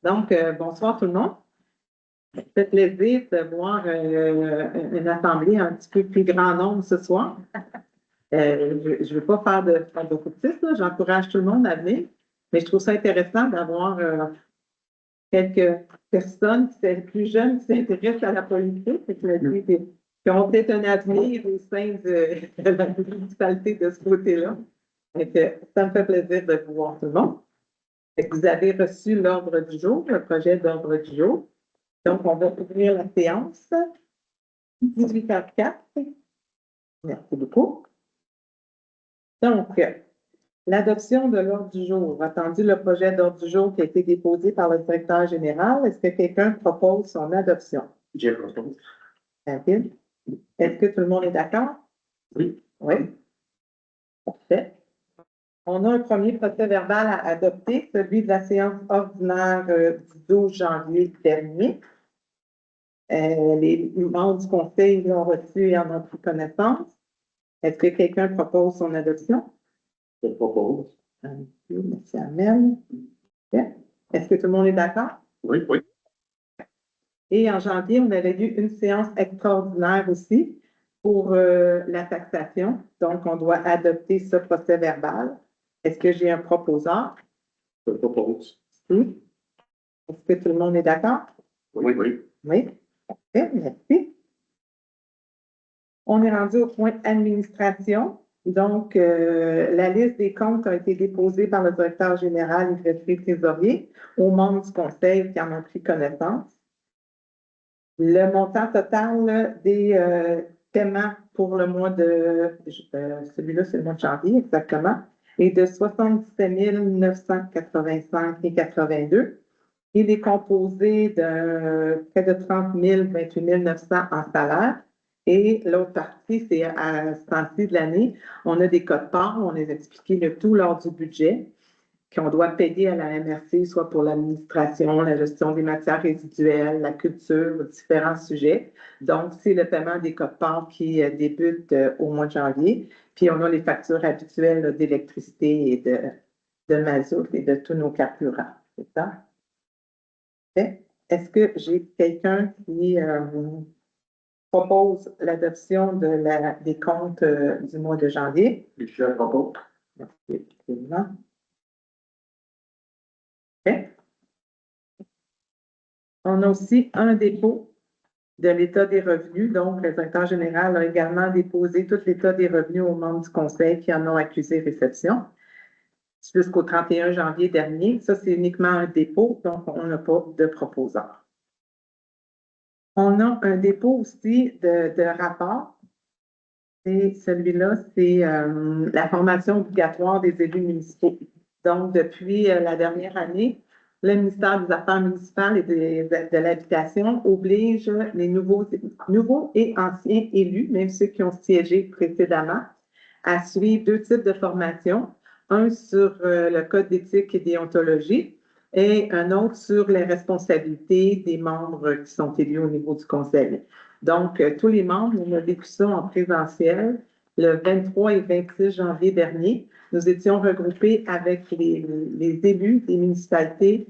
Donc, bonsoir tout le monde. Ça fait plaisir de voir une assemblée un petit peu plus grand nombre ce soir. Je ne veux pas faire de coupistes, là. J'encourage tout le monde à venir, mais je trouve ça intéressant d'avoir quelques personnes plus jeunes qui s'intéressent à la politique et qui ont peut-être un avenir au sein de la municipalité de ce côté-là. Ça me fait plaisir de vous voir tout le monde. Vous avez reçu l'ordre du jour, le projet d'ordre du jour. Donc, on va ouvrir la séance. 18h04. Merci beaucoup. Donc, l'adoption de l'ordre du jour. Attendu le projet d'ordre du jour qui a été déposé par le directeur général. Est-ce que quelqu'un propose son adoption? J'ai proposé. David? Est-ce que tout le monde est d'accord? Oui. Oui. Parfait. On a un premier procès verbal à adopter, celui de la séance ordinaire du 12 janvier dernier. Les membres du conseil l'ont reçu et en ont pris connaissance. Est-ce que quelqu'un propose son adoption? Je propose. Merci, Amel. Est-ce que tout le monde est d'accord? Oui, oui. Et en janvier, on avait eu une séance extraordinaire aussi pour la taxation. Donc, on doit adopter ce procès verbal. Est-ce que j'ai un proposeur? Je propose. Oui. Est-ce que tout le monde est d'accord? Oui, oui. Oui. Parfait, merci. On est rendu au point administration. Donc, la liste des comptes a été déposée par le directeur général et greffier trésorier aux membres du conseil qui en ont pris connaissance. Le montant total des paiements pour le mois de, celui-là, c'est le mois de janvier exactement, est de 77 985,82. Il est composé de près de 30 000, 28 900 en salaire. Et l'autre partie, c'est à ce temps-ci de l'année, on a des cotes-parts, on les a expliqué le tout lors du budget, qu'on doit payer à la MRC, soit pour l'administration, la gestion des matières résiduelles, la culture, différents sujets. Donc, c'est le paiement des cotes-parts qui débute au mois de janvier. Puis, on a les factures habituelles d'électricité et de mazout et de tous nos carburants. C'est ça? Est-ce que j'ai quelqu'un qui propose l'adoption des comptes du mois de janvier? Michel propose. Merci, absolument. Okay. On a aussi un dépôt de l'état des revenus. Donc, le directeur général a également déposé tout l'état des revenus aux membres du conseil qui en ont accusé réception jusqu'au 31 janvier dernier. Ça, c'est uniquement un dépôt, donc on n'a pas de proposeur. On a un dépôt aussi de rapport. Et celui-là, c'est la formation obligatoire des élus municipaux. Donc, depuis la dernière année, le ministère des Affaires municipales et de l'Habitation oblige les nouveaux et anciens élus, même ceux qui ont siégé précédemment, à suivre deux types de formations. Un sur le code d'éthique et déontologie et un autre sur les responsabilités des membres qui sont élus au niveau du conseil. Donc, tous les membres, on a vécu ça en présentiel le 23 et 26 janvier dernier. Nous étions regroupés avec les élus des municipalités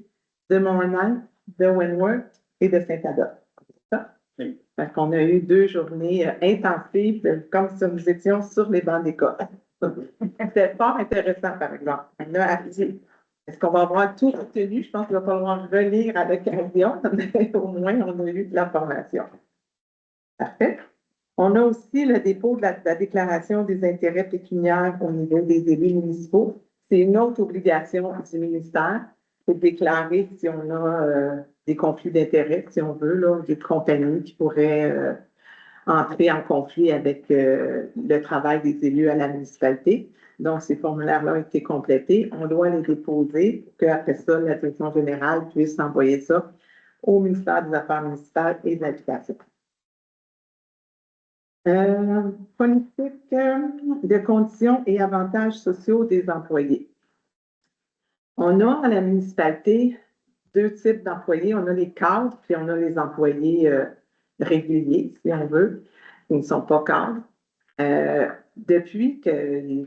de Montréal, de Wentworth et de Saint-Adolphe. Oui. Donc, on a eu 2 journées intensives, comme si nous étions sur les bancs d'école. C'était fort intéressant, par exemple. On a appris. Est-ce qu'on va avoir tout retenu? Je pense qu'il va falloir relire à l'occasion, mais au moins, on a eu de la formation. Parfait. On a aussi le dépôt de la déclaration des intérêts pécuniaires au niveau des élus municipaux. C'est une autre obligation du ministère. C'est de déclarer si on a des conflits d'intérêts, si on veut, là, des compagnies qui pourraient entrer en conflit avec le travail des élus à la municipalité. Donc, ces formulaires-là ont été complétés. On doit les déposer pour qu'après ça, la direction générale puisse envoyer ça au ministère des Affaires municipales et de l'Habitation. Politique de conditions et avantages sociaux des employés. On a à la municipalité 2 types d'employés. On a les cadres, puis on a les employés réguliers, si on veut. Ils ne sont pas cadres. Depuis que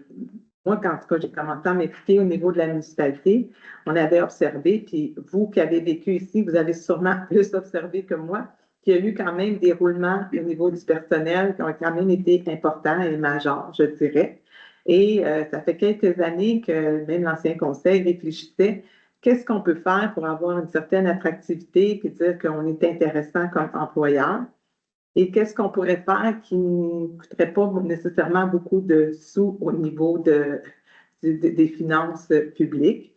moi, quand en tout cas, j'ai commencé à m'impliquer au niveau de la municipalité, on avait observé, puis vous qui avez vécu ici, vous avez sûrement plus observé que moi, qu'il y a eu quand même des roulements au niveau du personnel qui ont quand même été importants et majeurs, je dirais. Et ça fait quelques années que même l'ancien conseil réfléchissait qu'est-ce qu'on peut faire pour avoir une certaine attractivité puis dire qu'on est intéressant comme employeur. Et qu'est-ce qu'on pourrait faire qui ne coûterait pas nécessairement beaucoup de sous au niveau des finances publiques?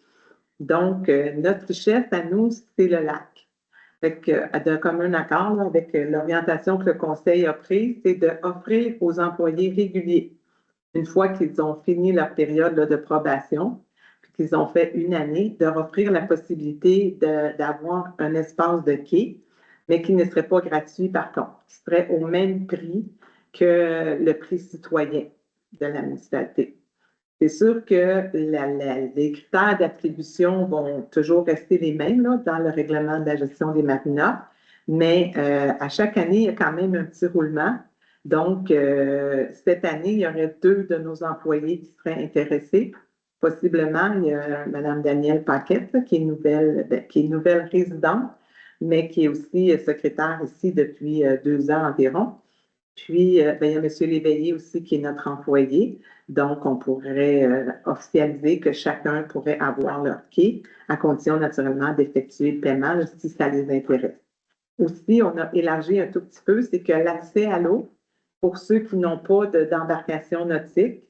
Donc, notre chef à nous, c'est le lac. Fait que, d'un commun accord là, avec l'orientation que le conseil a prise, c'est d'offrir aux employés réguliers, une fois qu'ils ont fini leur période là, de probation, puis qu'ils ont fait une année, de leur offrir la possibilité d'avoir un espace de quai, mais qui ne serait pas gratuit par contre, qui serait au même prix que le prix citoyen de la municipalité. C'est sûr que les critères d'attribution vont toujours rester les mêmes là, dans le règlement de la gestion des marinas, mais à chaque année, il y a quand même un petit roulement. Donc, cette année, il y aurait 2 de nos employés qui seraient intéressés. Possiblement, il y a Mme Danielle Paquette, là, qui est nouvelle résidente, mais qui est aussi secrétaire ici depuis 2 ans environ. Puis, il y a M. Léveillé aussi qui est notre employé. Donc, on pourrait officialiser que chacun pourrait avoir leur quai, à condition naturellement d'effectuer le paiement là, si ça les intéresse. Aussi, on a élargi un tout petit peu, c'est que l'accès à l'eau, pour ceux qui n'ont pas d'embarcation nautique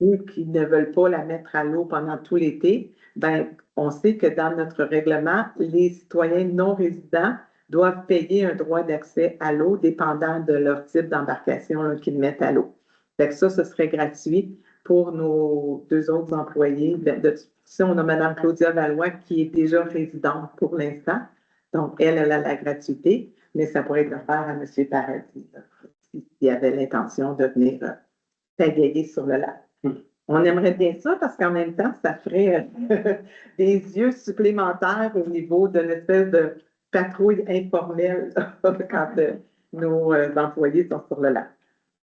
ou qui ne veulent pas la mettre à l'eau pendant tout l'été, ben, on sait que dans notre règlement, les citoyens non résidents doivent payer un droit d'accès à l'eau dépendant de leur type d'embarcation qu'ils mettent à l'eau. Fait que ça, ce serait gratuit pour nos 2 autres employés. Si on a Mme Claudia Valois qui est déjà résidente pour l'instant, donc elle a la gratuité, mais ça pourrait être offert à M. Paradis, s'il avait l'intention de venir pagayer sur le lac. On aimerait bien ça parce qu'en même temps, ça ferait des yeux supplémentaires au niveau de l'espèce de patrouille informelle quand nos employés sont sur le lac.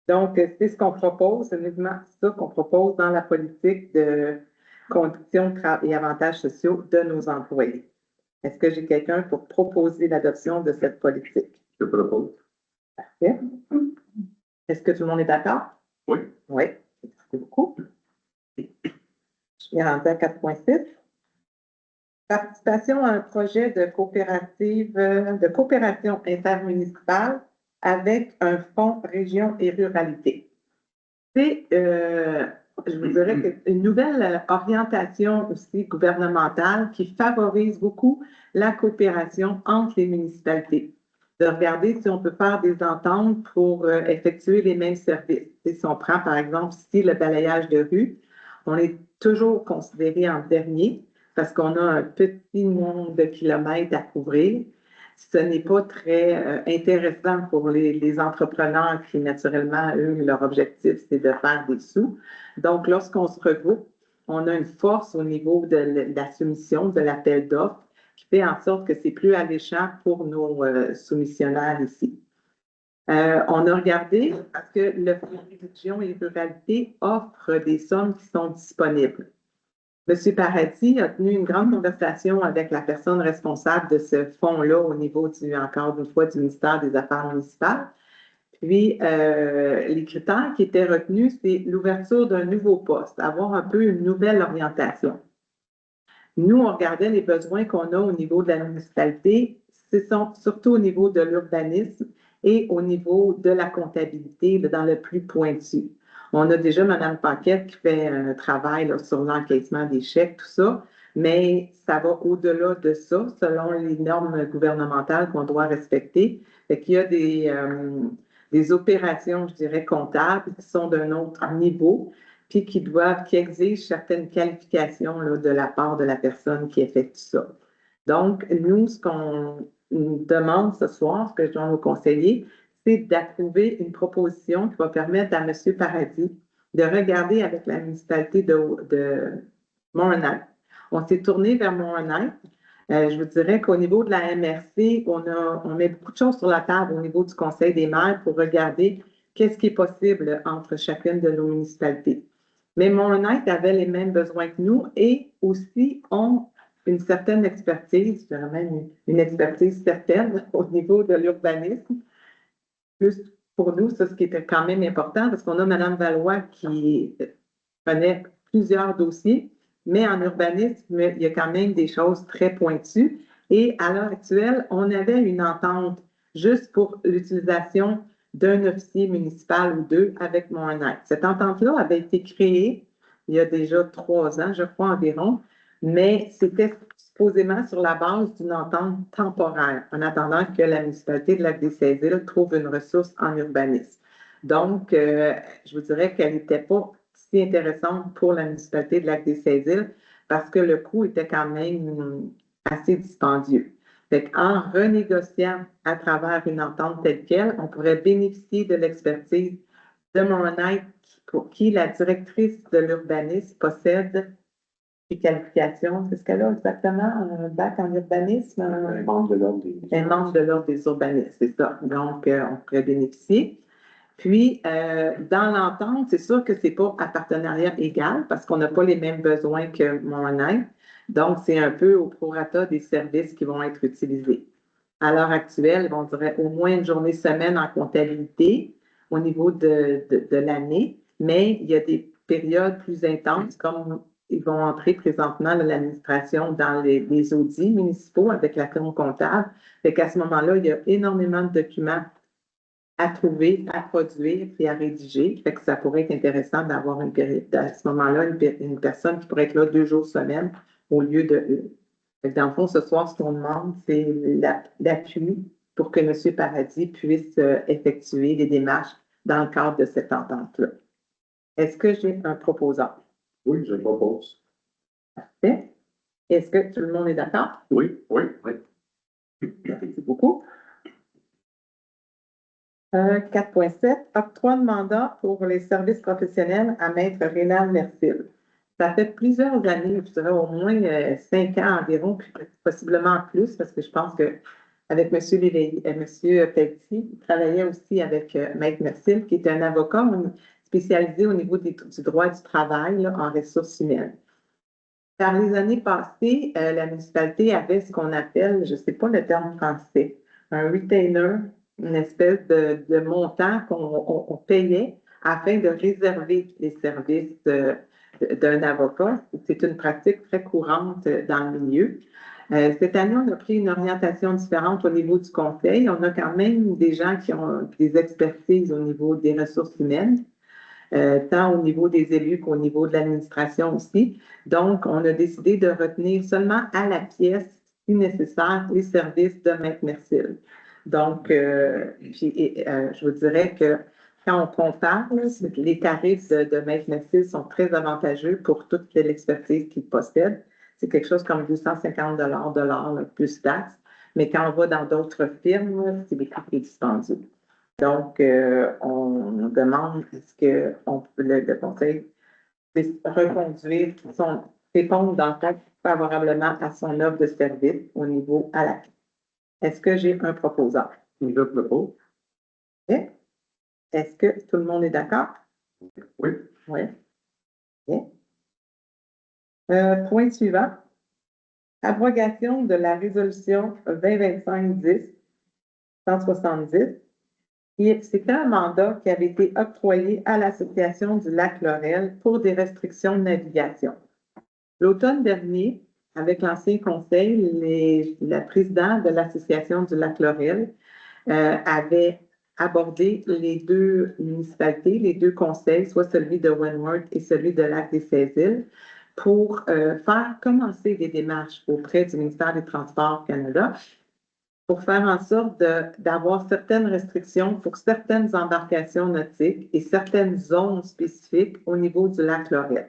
Donc, c'est ce qu'on propose, c'est uniquement ça qu'on propose dans la politique de conditions et avantages sociaux de nos employés. Est-ce que j'ai quelqu'un pour proposer l'adoption de cette politique? Je propose. Parfait. Est-ce que tout le monde est d'accord? Oui. Oui. Merci beaucoup. Je suis rendue à 4.6. Participation à un projet de coopération intermunicipale avec un fonds région et ruralité. C'est, je vous dirais, une nouvelle orientation aussi gouvernementale qui favorise beaucoup la coopération entre les municipalités. De regarder si on peut faire des ententes pour effectuer les mêmes services. Si on prend, par exemple, ici le balayage de rue, on est toujours considéré en dernier parce qu'on a un petit nombre de kilomètres à couvrir. Ce n'est pas très intéressant pour les entrepreneurs qui, naturellement, eux, leur objectif, c'est de faire des sous. Donc, lorsqu'on se regroupe, on a une force au niveau de la soumission, de l'appel d'offres, qui fait en sorte que c'est plus alléchant pour nos soumissionnaires ici. On a regardé parce que le Fonds région et ruralité offre des sommes qui sont disponibles. M. Paradis a tenu une grande conversation avec la personne responsable de ce fonds-là au niveau encore une fois, du ministère des Affaires municipales. Puis, les critères qui étaient retenus, c'est l'ouverture d'un nouveau poste, avoir un peu une nouvelle orientation. Nous, on regardait les besoins qu'on a au niveau de la municipalité, ce sont surtout au niveau de l'urbanisme et au niveau de la comptabilité, dans le plus pointu. On a déjà Mme Paquette qui fait un travail là, sur l'encaissement des chèques, tout ça, mais ça va au-delà de ça, selon les normes gouvernementales qu'on doit respecter. Fait qu'il y a des opérations, je dirais, comptables qui sont d'un autre niveau, puis qui exigent certaines qualifications là, de la part de la personne qui effectue ça. Donc, nous, ce qu'on demande ce soir, ce que je dois vous conseiller, c'est d'approuver une proposition qui va permettre à M. Paradis de regarder avec la municipalité de Montréal. On s'est tourné vers Montréal. Je vous dirais qu'au niveau de la MRC, on met beaucoup de choses sur la table au niveau du Conseil des maires pour regarder qu'est-ce qui est possible entre chacune de nos municipalités. Mais Mononite avait les mêmes besoins que nous et aussi ont une certaine expertise, je dirais même une expertise certaine au niveau de l'urbanisme. Plus pour nous, ça, ce qui était quand même important, parce qu'on a Mme Valois qui connaît plusieurs dossiers, mais en urbanisme, il y a quand même des choses très pointues. Et à l'heure actuelle, on avait une entente juste pour l'utilisation d'un officier municipal ou deux avec Mononite. Cette entente-là avait été créée il y a déjà 3 ans, je crois environ, mais c'était supposément sur la base d'une entente temporaire, en attendant que la municipalité de Lac-des-Saint-Îles trouve une ressource en urbanisme. Donc, je vous dirais qu'elle n'était pas si intéressante pour la municipalité de Lac-des-Saint-Îles parce que le coût était quand même assez dispendieux. Fait en renégociant à travers une entente telle quelle, on pourrait bénéficier de l'expertise de Mononite pour qui la directrice de l'urbanisme possède des qualifications. C'est ce qu'elle a exactement, un bac en urbanisme? Un membre de l'ordre des... Un membre de l'ordre des urbanistes, c'est ça. Donc, on pourrait bénéficier. Puis, dans l'entente, c'est sûr que c'est pas à partenariat égal parce qu'on n'a pas les mêmes besoins que Mononite. Donc, c'est un peu au prorata des services qui vont être utilisés. À l'heure actuelle, on dirait au moins une journée semaine en comptabilité au niveau de l'année, mais il y a des périodes plus intenses comme ils vont entrer présentement l'administration dans les audits municipaux avec la firme comptable. Fait qu'à ce moment-là, il y a énormément de documents à trouver, à produire et à rédiger. Fait que ça pourrait être intéressant d'avoir une période, à ce moment-là, une personne qui pourrait être là 2 jours semaine au lieu de. Fait que dans le fond, ce soir, ce qu'on demande, c'est l'appui pour que M. Paradis puisse effectuer des démarches dans le cadre de cette entente-là. Est-ce que j'ai un proposant? Oui, je propose. Parfait. Est-ce que tout le monde est d'accord? Oui, oui, oui. Merci beaucoup. 4.7, octroi de mandat pour les services professionnels à Maître Rénal Mercil. Ça fait plusieurs années, je dirais au moins 5 ans environ, puis possiblement plus, parce que je pense que avec M. Pelletier, il travaillait aussi avec Maître Mercil, qui est un avocat spécialisé au niveau du droit du travail là, en ressources humaines. Par les années passées, la municipalité avait ce qu'on appelle, je ne sais pas le terme français, un retainer, une espèce de montant qu'on payait afin de réserver les services d'un avocat. C'est une pratique très courante dans le milieu. Cette année, on a pris une orientation différente au niveau du conseil. On a quand même des gens qui ont des expertises au niveau des ressources humaines. Tant au niveau des élus qu'au niveau de l'administration aussi. Donc, on a décidé de retenir seulement à la pièce, si nécessaire, les services de Maître Mercil. Donc, je vous dirais que quand on compare, là, les tarifs de Maître Mercil sont très avantageux pour toute l'expertise qu'il possède. C'est quelque chose comme 250 de l'heure, plus taxes. Mais quand on va dans d'autres firmes, c'est beaucoup plus dispendieux. Donc, on demande est-ce que le conseil puisse reconduire répondre dans le cas favorablement à son offre de service au niveau à la. Est-ce que j'ai un proposant? Je propose. Okay. Est-ce que tout le monde est d'accord? Oui. Oui. Okay. Point suivant. Abrogation de la résolution 2025-10-170. C'était un mandat qui avait été octroyé à l'Association du lac Laurel pour des restrictions de navigation. L'automne dernier, avec l'ancien conseil, la présidente de l'Association du lac Laurel avait abordé les 2 municipalités, les 2 conseils, soit celui de Wentworth et celui de Lac-des-Saint-Îles, pour faire commencer des démarches auprès du ministère des Transports Canada pour faire en sorte d'avoir certaines restrictions pour certaines embarcations nautiques et certaines zones spécifiques au niveau du lac Laurel.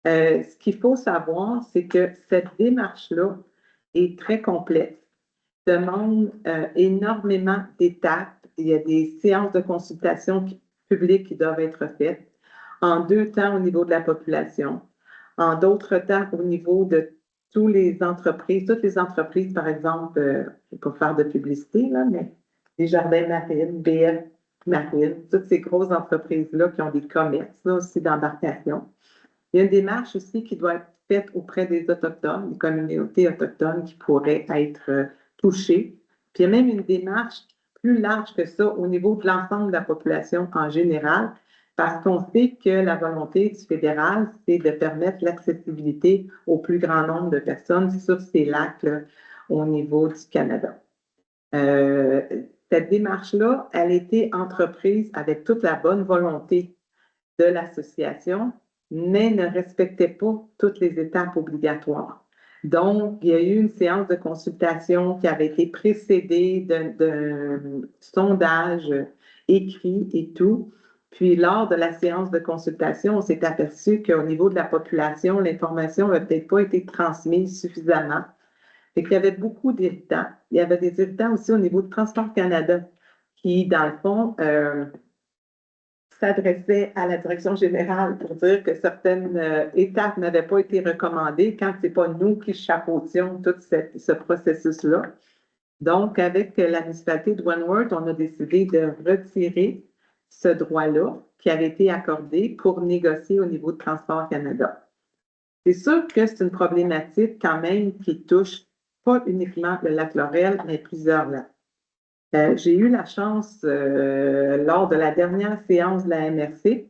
Ce qu'il faut savoir, c'est que cette démarche-là est très complexe, demande énormément d'étapes. Il y a des séances de consultation publiques qui doivent être faites en 2 temps au niveau de la population, en d'autres temps au niveau de toutes les entreprises, par exemple, pour faire de publicité, là, mais les jardins marines, BF Marine, toutes ces grosses entreprises-là qui ont des commerces là, aussi d'embarcation. Il y a une démarche aussi qui doit être faite auprès des Autochtones, des communautés autochtones qui pourraient être touchées. Puis il y a même une démarche plus large que ça au niveau de l'ensemble de la population en général, parce qu'on sait que la volonté du fédéral, c'est de permettre l'accessibilité au plus grand nombre de personnes sur ces lacs là, au niveau du Canada. Cette démarche-là, elle a été entreprise avec toute la bonne volonté de l'association, mais ne respectait pas toutes les étapes obligatoires. Donc, il y a eu une séance de consultation qui avait été précédée d'un sondage écrit et tout. Puis, lors de la séance de consultation, on s'est aperçu qu'au niveau de la population, l'information n'avait peut-être pas été transmise suffisamment. Fait qu'il y avait beaucoup d'irritants. Il y avait des irritants aussi au niveau de Transport Canada, qui, dans le fond, s'adressait à la direction générale pour dire que certaines étapes n'avaient pas été recommandées quand ce n'est pas nous qui chapeautions tout ce processus-là. Donc, avec la municipalité de Wentworth, on a décidé de retirer ce droit-là qui avait été accordé pour négocier au niveau de Transport Canada. C'est sûr que c'est une problématique quand même qui touche pas uniquement le lac Laurel, mais plusieurs lacs. J'ai eu la chance, lors de la dernière séance de la MRC,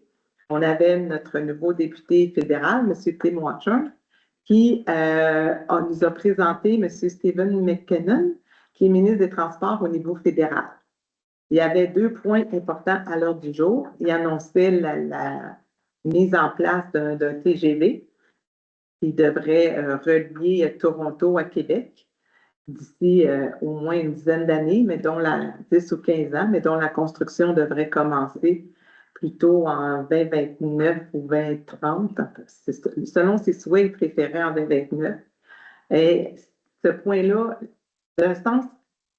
on avait notre nouveau député fédéral, M. Tim Watcher, qui nous a présenté M. Stephen McKinnon, qui est ministre des Transports au niveau fédéral. Il y avait 2 points importants à l'ordre du jour. Il annonçait la mise en place d'un TGV qui devrait relier Toronto à Québec d'ici au moins une dizaine d'années, mais dont 10 ou 15 ans, mais dont la construction devrait commencer plutôt en 2029 ou 2030. Selon ses souhaits, il préférait en 2029. Et ce point-là, d'un sens,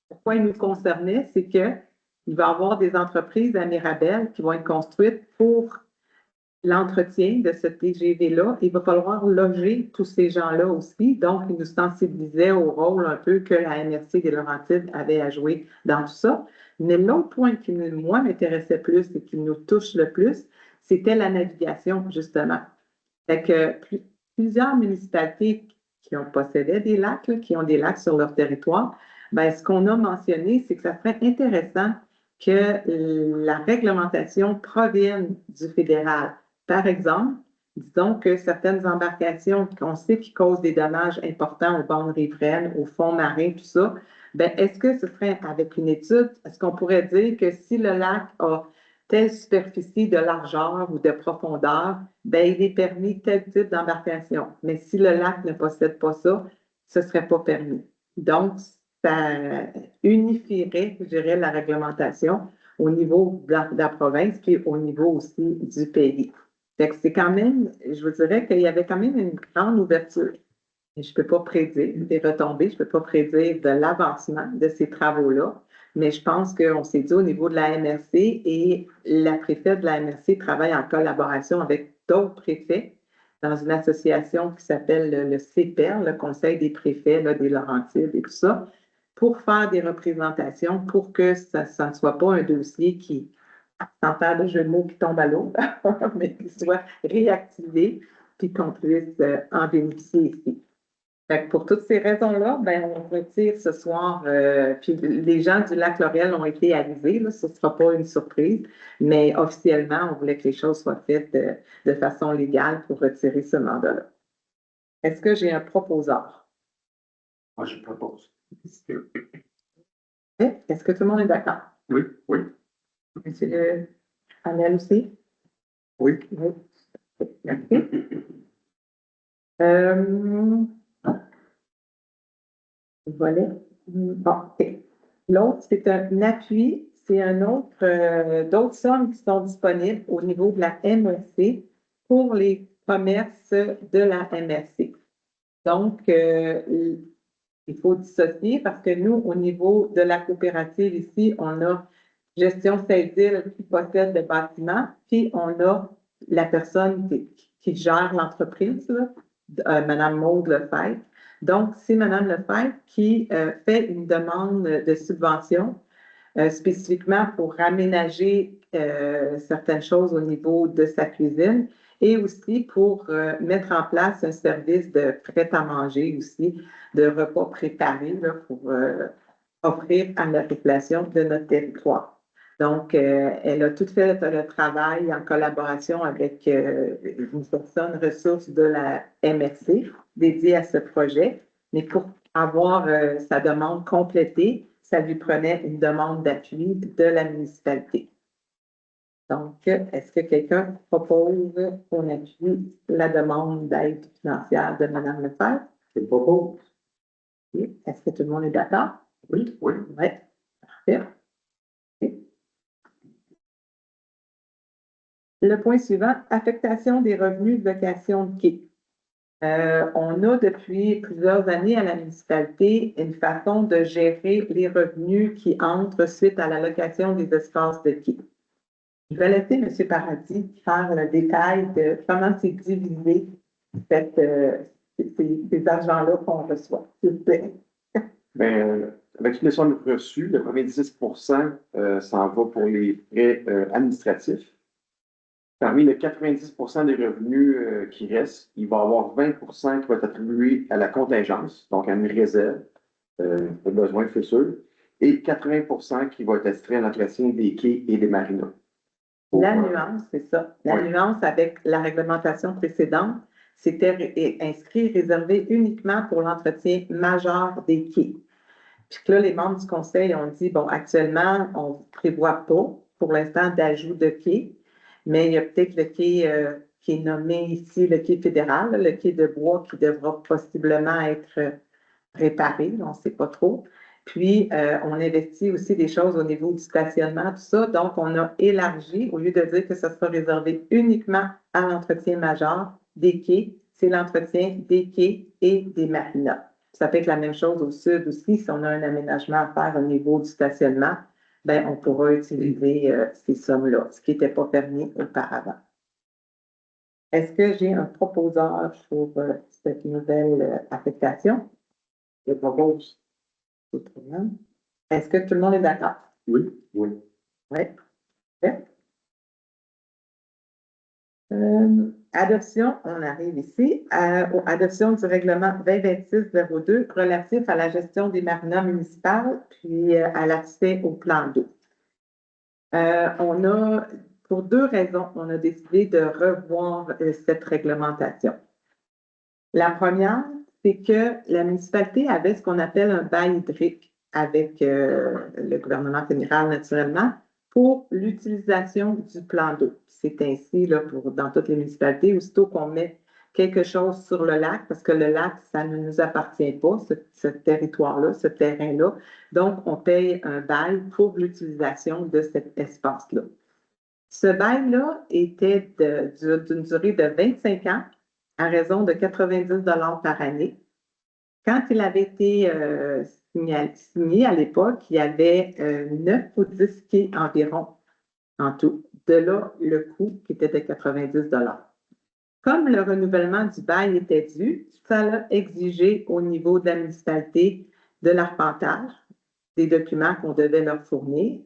pourquoi il nous concernait, c'est qu'il va y avoir des entreprises à Mirabel qui vont être construites pour l'entretien de ce TGV-là. Il va falloir loger tous ces gens-là aussi. Donc, il nous sensibilisait au rôle un peu que la MRC des Laurentides avait à jouer dans tout ça. Mais l'autre point qui, moi, m'intéressait plus et qui nous touche le plus, c'était la navigation, justement. Fait que plusieurs municipalités qui ont possédé des lacs, là, qui ont des lacs sur leur territoire, ben, ce qu'on a mentionné, c'est que ça serait intéressant que la réglementation provienne du fédéral. Par exemple, disons que certaines embarcations qu'on sait qui causent des dommages importants aux bandes riveraines, aux fonds marins, tout ça, ben, est-ce que ce serait avec une étude, est-ce qu'on pourrait dire que si le lac a telle superficie de largeur ou de profondeur, ben, il est permis tel type d'embarcation. Mais si le lac ne possède pas ça, ce ne serait pas permis. Donc, ça unifierait, je dirais, la réglementation au niveau de la province, puis au niveau aussi du pays. Fait que c'est quand même, je vous dirais qu'il y avait quand même une grande ouverture. Je ne peux pas prédire des retombées, je ne peux pas prédire de l'avancement de ces travaux-là, mais je pense qu'on s'est dit au niveau de la MRC et la préfète de la MRC travaille en collaboration avec d'autres préfets dans une association qui s'appelle le CPER, le Conseil des préfets là, des Laurentides et tout ça, pour faire des représentations pour que ça ne soit pas un dossier qui, sans faire de jeu de mots, qui tombe à l'eau, mais qui soit réactivé puis qu'on puisse en bénéficier ici. Fait que pour toutes ces raisons-là, ben, on retire ce soir, puis les gens du lac Laurel ont été avisés, là, ce ne sera pas une surprise, mais officiellement, on voulait que les choses soient faites de façon légale pour retirer ce mandat-là. Est-ce que j'ai un proposeur? Moi, je propose. Est-ce que tout le monde est d'accord? Oui, oui, Monsieur Annelle aussi? oui. Oui. Merci. Volet. Bon, OK. L'autre, c'est un appui, c'est un autre, d'autres sommes qui sont disponibles au niveau de la MRC pour les commerces de la MRC. Donc, il faut dissocier parce que nous, au niveau de la coopérative ici, on a Gestion Saint-Île qui possède le bâtiment, puis on a la personne qui gère l'entreprise, Mme Maude Lefebvre. Donc, c'est Mme Lefebvre qui fait une demande de subvention spécifiquement pour aménager certaines choses au niveau de sa cuisine et aussi pour mettre en place un service de prêt à manger aussi, de repas préparés là, pour offrir à la population de notre territoire. Donc, elle a tout fait le travail en collaboration avec une personne ressource de la MRC dédiée à ce projet. Mais pour avoir sa demande complétée, ça lui prenait une demande d'appui de la municipalité. Donc, est-ce que quelqu'un propose qu'on appuie la demande d'aide financière de Mme Lefebvre? Je propose. Oui. Est-ce que tout le monde est d'accord? Oui, oui. Oui. Parfait. Le point suivant, affectation des revenus de location de quai. On a depuis plusieurs années à la municipalité une façon de gérer les revenus qui entrent suite à la location des espaces de quai. Je vais laisser M. Paradis faire le détail de comment c'est divisé ces argents-là qu'on reçoit, s'il vous plaît. Bien, avec toutes les sommes reçues, le premier 10 s'en va pour les frais administratifs. Parmi les 90 des revenus qui restent, il va y avoir 20 qui va être attribué à la contingence, donc à une réserve de besoins futurs, et 80 qui va être attribué à l'entretien des quais et des marinas. La nuance, c'est ça. La oui. nuance avec la réglementation précédente, c'était inscrit, réservé uniquement pour l'entretien majeur des quais. Puis que là, les membres du conseil ont dit, bon, actuellement, on ne prévoit pas pour l'instant d'ajout de quai, mais il y a peut-être le quai qui est nommé ici, le quai fédéral, le quai de bois qui devra possiblement être réparé, on ne sait pas trop. Puis, on investit aussi des choses au niveau du stationnement, tout ça. Donc, on a élargi, au lieu de dire que ça sera réservé uniquement à l'entretien majeur des quais, c'est l'entretien des quais et des marinas. Ça peut être la même chose au sud aussi. Si on a un aménagement à faire au niveau du stationnement, ben, on pourra utiliser ces sommes-là, ce qui n'était pas permis auparavant. Est-ce que j'ai un proposeur pour cette nouvelle affectation? Je propose. Est-ce que tout le monde est d'accord? Oui, oui. Oui. Adoption, on arrive ici, adoption du règlement 2026-02 relatif à la gestion des marinas municipales puis à l'accès au plan d'eau. On a, pour deux raisons, on a décidé de revoir cette réglementation. La première, c'est que la municipalité avait ce qu'on appelle un bail hydrique avec le gouvernement fédéral, naturellement, pour l'utilisation du plan d'eau. C'est ainsi là, dans toutes les municipalités, aussitôt qu'on met quelque chose sur le lac, parce que le lac, ça ne nous appartient pas, ce territoire-là, ce terrain-là. Donc, on paye un bail pour l'utilisation de cet espace-là. Ce bail-là était d'une durée de 25 ans à raison de 90 par année. Quand il avait été signé à l'époque, il y avait 9 ou 10 quais environ en tout. De là, le coût qui était de 90 Comme le renouvellement du bail était dû, ça a exigé au niveau de la municipalité de l'arpentage, des documents qu'on devait leur fournir.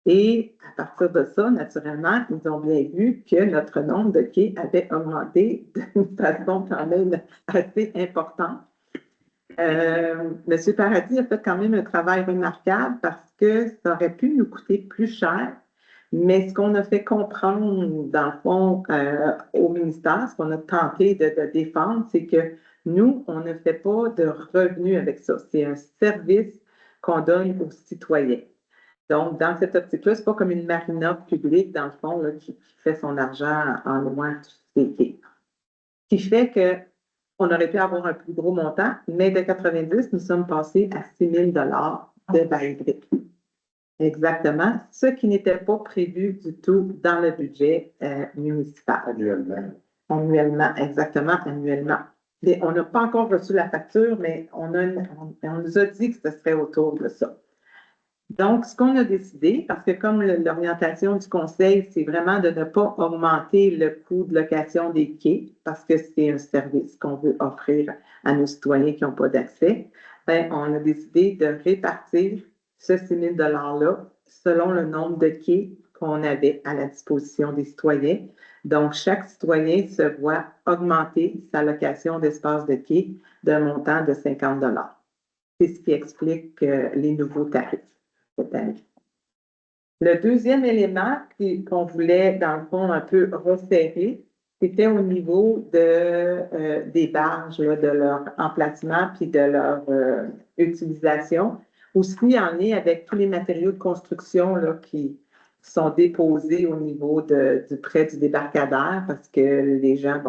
Et à partir de ça, naturellement, ils ont bien vu que notre nombre de quais avait augmenté d'une façon quand même assez importante. M. Paradis a fait quand même un travail remarquable parce que ça aurait pu nous coûter plus cher. Mais ce qu'on a fait comprendre, dans le fond, au ministère, ce qu'on a tenté de défendre, c'est que nous, on ne fait pas de revenus avec ça. C'est un service qu'on donne aux citoyens. Donc, dans cette optique-là, ce n'est pas comme une marina publique, dans le fond, là, qui fait son argent en louant tous ses quais. Ce qui fait qu'on aurait pu avoir un plus gros montant, mais de 90, nous sommes passés à 6 000 de bail hydrique. Exactement, ce qui n'était pas prévu du tout dans le budget municipal. Annuellement. Annuellement, exactement, annuellement. Mais on n'a pas encore reçu la facture, mais on nous a dit que ce serait autour de ça. Donc, ce qu'on a décidé, parce que comme l'orientation du conseil, c'est vraiment de ne pas augmenter le coût de location des quais, parce que c'est un service qu'on veut offrir à nos citoyens qui n'ont pas d'accès, bien, on a décidé de répartir ce 6 000 $-là selon le nombre de quais qu'on avait à la disposition des citoyens. Donc, chaque citoyen se voit augmenter sa location d'espace de quai d'un montant de 50 $. C'est ce qui explique les nouveaux tarifs cette année. Le deuxième élément qu'on voulait, dans le fond, un peu resserrer, c'était au niveau des barges, là, de leur emplacement puis de leur utilisation. Aussi en lien avec tous les matériaux de construction là, qui sont déposés au niveau près du débarcadère parce que les gens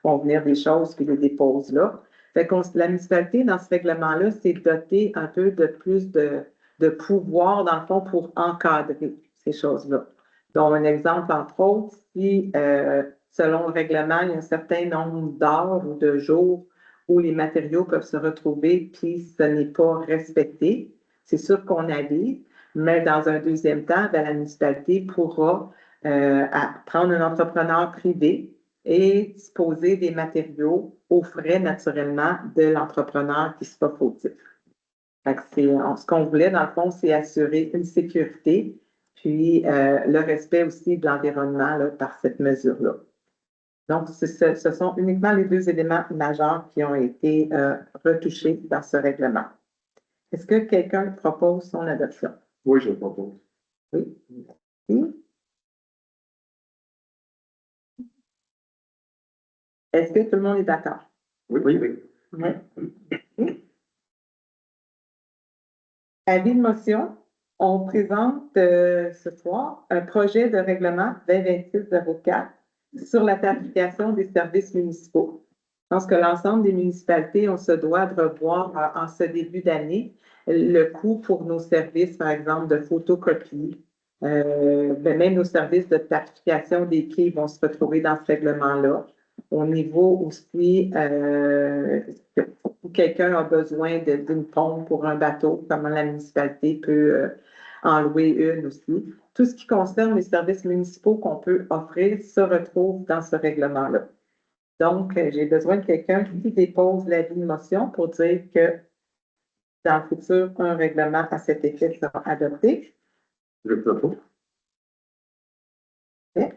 vont venir des choses puis les déposent là. Fait que la municipalité, dans ce règlement-là, s'est dotée un peu de plus de pouvoir, dans le fond, pour encadrer ces choses-là. Donc, un exemple, entre autres, si, selon le règlement, il y a un certain nombre d'heures ou de jours où les matériaux peuvent se retrouver, puis ce n'est pas respecté, c'est sûr qu'on avise, mais dans un deuxième temps, bien, la municipalité pourra prendre un entrepreneur privé et disposer des matériaux aux frais, naturellement, de l'entrepreneur qui sera fautif. Ce qu'on voulait, dans le fond, c'est assurer une sécurité, puis le respect aussi de l'environnement là, par cette mesure-là. Donc, ce sont uniquement les deux éléments majeurs qui ont été retouchés dans ce règlement. Est-ce que quelqu'un propose son adoption? Oui, je le propose. Oui. Oui. Est-ce que tout le monde est d'accord? Oui, oui, oui. Oui. Avis de motion, on présente ce soir un projet de règlement 2026-04 sur la tarification des services municipaux. Je pense que l'ensemble des municipalités, on se doit de revoir en ce début d'année le coût pour nos services, par exemple, de photocopie. Même nos services de tarification des quais vont se retrouver dans ce règlement-là. Au niveau aussi, quelqu'un a besoin d'une pompe pour un bateau, comment la municipalité peut en louer une aussi. Tout ce qui concerne les services municipaux qu'on peut offrir se retrouve dans ce règlement-là. Donc, j'ai besoin de quelqu'un qui dépose l'avis de motion pour dire que dans le futur, un règlement à cet effet sera adopté. Je le propose. Okay.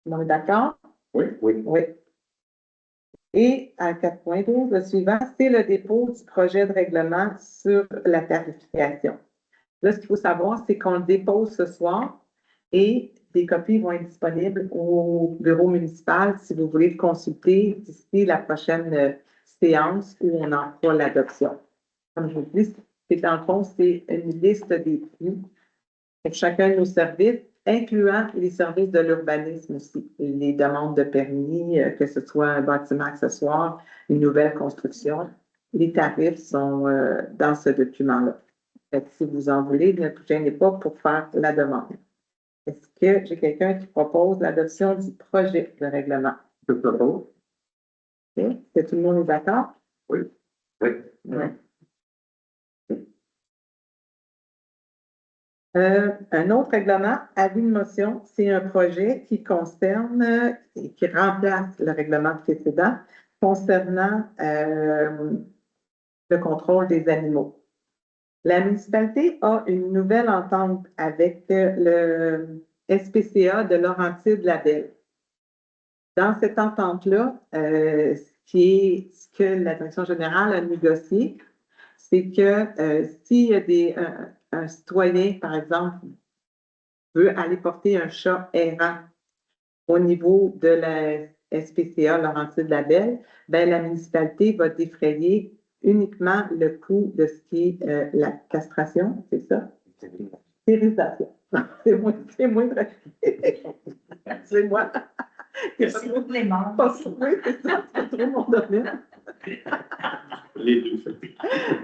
On est d'accord? Oui, oui. Oui. Et à 4.12, le suivant, c'est le dépôt du projet de règlement sur la tarification. Là, ce qu'il faut savoir, c'est qu'on le dépose ce soir et des copies vont être disponibles au bureau municipal si vous voulez le consulter d'ici la prochaine séance où on en fera l'adoption. Comme je vous dis, dans le fond, c'est une liste des prix pour chacun de nos services, incluant les services de l'urbanisme aussi, les demandes de permis, que ce soit un bâtiment accessoire, une nouvelle construction. Les tarifs sont dans ce document-là. Si vous en voulez, ne vous gênez pas pour faire la demande. Est-ce que j'ai quelqu'un qui propose l'adoption du projet de règlement? Je le propose. Okay. Est-ce que tout le monde est d'accord? Oui. Oui. Oui. Un autre règlement, avis de motion, c'est un projet qui concerne et qui remplace le règlement précédent concernant le contrôle des animaux. La municipalité a une nouvelle entente avec le SPCA de Laurentides-Labelle. Dans cette entente-là, ce que la direction générale a négocié, c'est que s'il y a un citoyen, par exemple, veut aller porter un chat errant au niveau de la SPCA Laurentides-Labelle, ben, la municipalité va défrayer uniquement le coût de ce qui est la castration, c'est ça? Stérilisation. C'est moins c'est moi. C'est complément. Oui, c'est ça, c'est trop mon domaine. Les deux.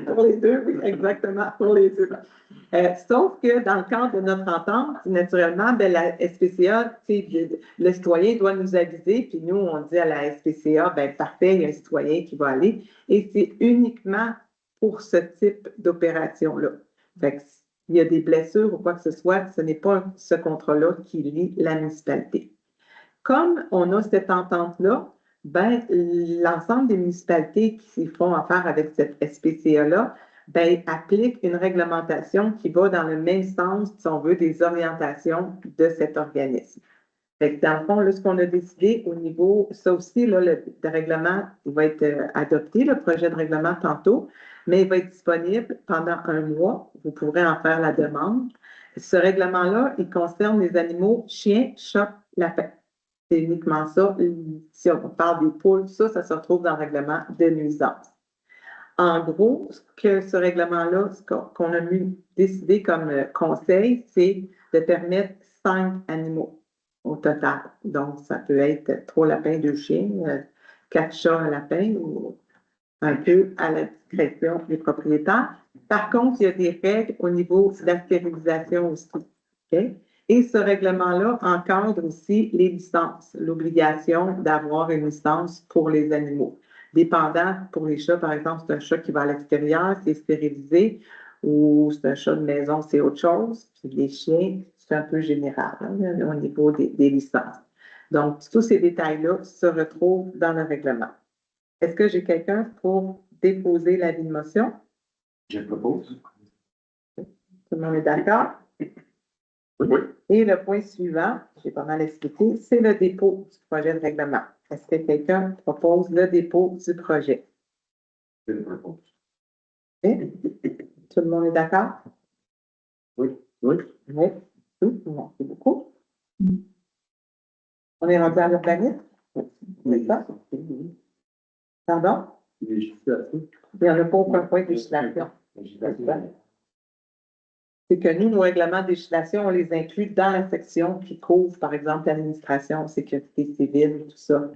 Pour les deux, oui, exactement, pour les deux. Sauf que dans le cadre de notre entente, naturellement, ben, la SPCA, le citoyen doit nous aviser, puis nous, on dit à la SPCA, ben parfait, il y a un citoyen qui va aller, et c'est uniquement pour ce type d'opération-là. Fait que s'il y a des blessures ou quoi que ce soit, ce n'est pas ce contrat-là qui lie la municipalité. Comme on a cette entente-là, ben, l'ensemble des municipalités qui font affaire avec cette SPCA-là ben, applique une réglementation qui va dans le même sens, si on veut, des orientations de cet organisme. Fait que dans le fond, là, ce qu'on a décidé au niveau, ça aussi, là, le règlement, il va être adopté, le projet de règlement tantôt, mais il va être disponible pendant un mois. Vous pourrez en faire la demande. Ce règlement-là, il concerne les animaux chiens, chats, lapins. C'est uniquement ça. Si on parle des poules, ça se retrouve dans le règlement de nuisance. En gros, ce que ce règlement-là, ce qu'on a décidé comme conseil, c'est de permettre 5 animaux au total. Donc, ça peut être 3 lapins, 2 chiens, 4 chats, un lapin, ou un peu à la discrétion des propriétaires. Par contre, il y a des règles au niveau de la stérilisation aussi. Okay? Et ce règlement-là encadre aussi les licences, l'obligation d'avoir une licence pour les animaux. Dépendant, pour les chats, par exemple, c'est un chat qui va à l'extérieur, c'est stérilisé, ou c'est un chat de maison, c'est autre chose. Puis les chiens, c'est un peu général hein, au niveau des licences. Donc, tous ces détails-là se retrouvent dans le règlement. Est-ce que j'ai quelqu'un pour déposer l'avis de motion? Je propose. Tout le monde est d'accord? Oui. Et le point suivant, j'ai pas mal expliqué, c'est le dépôt du projet de règlement. Est-ce que quelqu'un propose le dépôt du projet? Je le propose. Okay. Tout le monde est d'accord? Oui. Oui. Oui. Merci beaucoup. On est rendu à l'urbanisme? C'est ça? Pardon? Législation. Il n'y en a pas aucun point de législation. C'est que nous, nos règlements de législation, on les inclut dans la section qui couvre, par exemple, l'administration, sécurité civile, tout ça.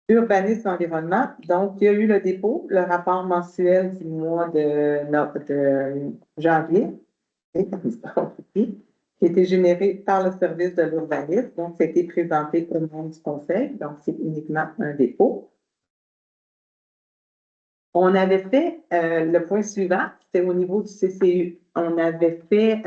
Urbanisme, environnement. Donc, il y a eu le dépôt, le rapport mensuel du mois de janvier, qui a été généré par le service de l'urbanisme. Donc, ça a été présenté au monde du conseil. Donc, c'est uniquement un dépôt. On avait fait, le point suivant, c'était au niveau du CCU. On avait fait,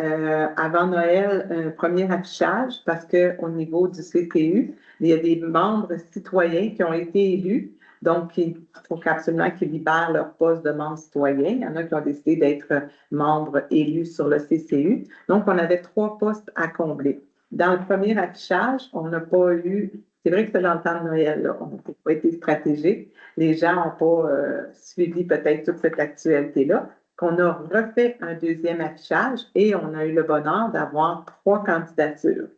avant Noël, un premier affichage parce qu'au niveau du CCU, il y a des membres citoyens qui ont été élus. Donc, il faut absolument qu'ils libèrent leur poste de membre citoyen. Il y en a qui ont décidé d'être membres élus sur le CCU. Donc, on avait 3 postes à combler. Dans le premier affichage, on n'a pas eu, c'est vrai que c'est dans le temps de Noël, là, on n'a pas été stratégique. Les gens n'ont pas suivi peut-être toute cette actualité-là, qu'on a refait un deuxième affichage et on a eu le bonheur d'avoir 3 candidatures.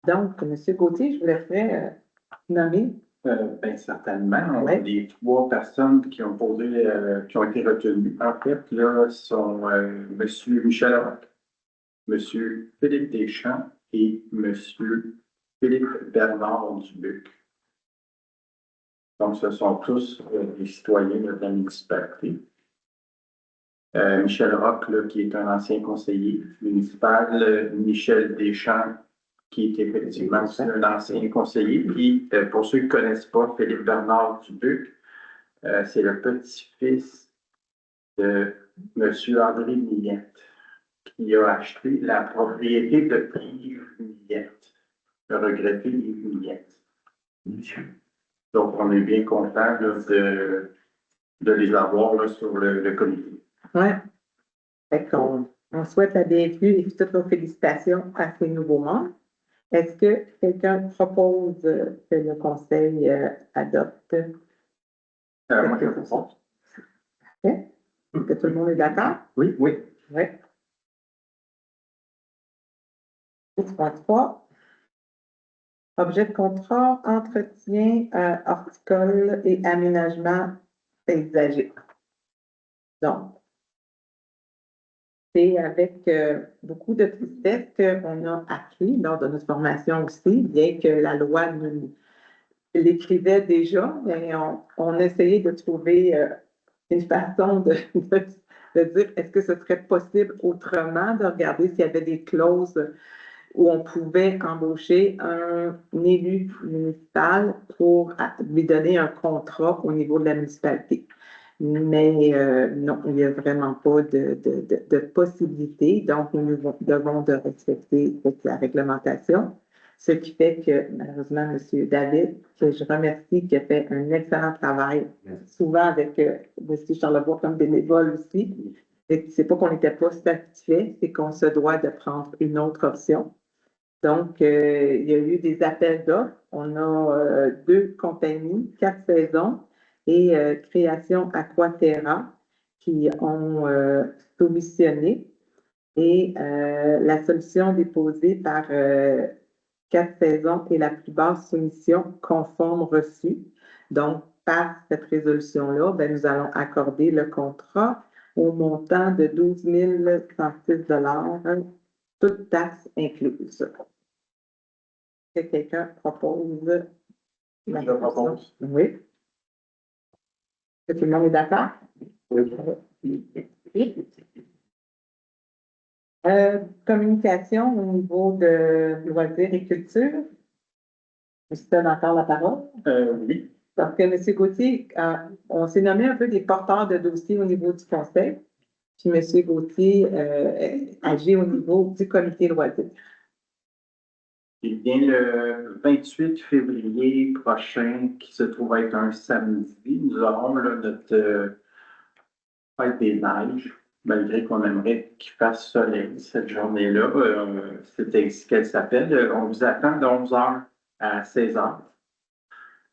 Donc, M. Gauthier, je vous laisserai nommer. Bien certainement. Les 3 personnes qui ont posé, qui ont été retenues, en fait, là, sont M. Michel Roch, M. Philippe Deschamps et M. Philippe Bernard Dubuc. Donc, ce sont tous des citoyens de la municipalité. Michel Roch, là, qui est un ancien conseiller municipal, Michel Deschamps, qui est effectivement aussi un ancien conseiller. Puis, pour ceux qui ne connaissent pas, Philippe Bernard Dubuc, c'est le petit-fils de M. André Millette, qui a acheté la propriété de Yves Millette, le regretté Yves Millette. Donc, on est bien content là, de les avoir là, sur le comité. Oui. Fait qu'on souhaite la bienvenue et toutes nos félicitations à ces nouveaux membres. Est-ce que quelqu'un propose que le conseil adopte? Moi, je propose. Est-ce que tout le monde est d'accord? Oui. Oui. Oui. 3. Objet de contrat, entretien horticole et aménagement paysager. Donc, c'est avec beaucoup de tristesse qu'on a appris lors de notre formation aussi, bien que la loi nous l'écrivait déjà, mais on essayait de trouver une façon de dire est-ce que ce serait possible autrement, de regarder s'il y avait des clauses où on pouvait embaucher un élu municipal pour lui donner un contrat au niveau de la municipalité. Mais non, il n'y a vraiment pas de possibilité. Donc, nous devons de respecter la réglementation. Ce qui fait que, malheureusement, M. David, que je remercie, qui a fait un excellent travail, souvent avec aussi Charlevoix comme bénévole aussi. Et c'est pas qu'on n'était pas satisfait, c'est qu'on se doit de prendre une autre option. Donc, il y a eu des appels d'offres. On a 2 compagnies, 4 saisons et Création Aquaterra qui ont soumissionné. Et la solution déposée par 4 saisons est la plus basse soumission conforme reçue. Donc, par cette résolution-là, ben, nous allons accorder le contrat au montant de 12 106 toutes taxes incluses. Est-ce que quelqu'un propose la Je propose. Oui. Est-ce que tout le monde est d'accord? Oui. Communication au niveau de loisirs et culture. Je te donne encore la parole. Oui. Parce que M. Gauthier, on s'est nommé un peu des porteurs de dossiers au niveau du conseil. Puis M. Gauthier agit au niveau du comité loisirs. Eh bien, le 28 février prochain, qui se trouve être un samedi, nous aurons là, notre fête des neiges, malgré qu'on aimerait qu'il fasse soleil cette journée-là. C'est ainsi qu'elle s'appelle. On vous attend de 11h à 16h.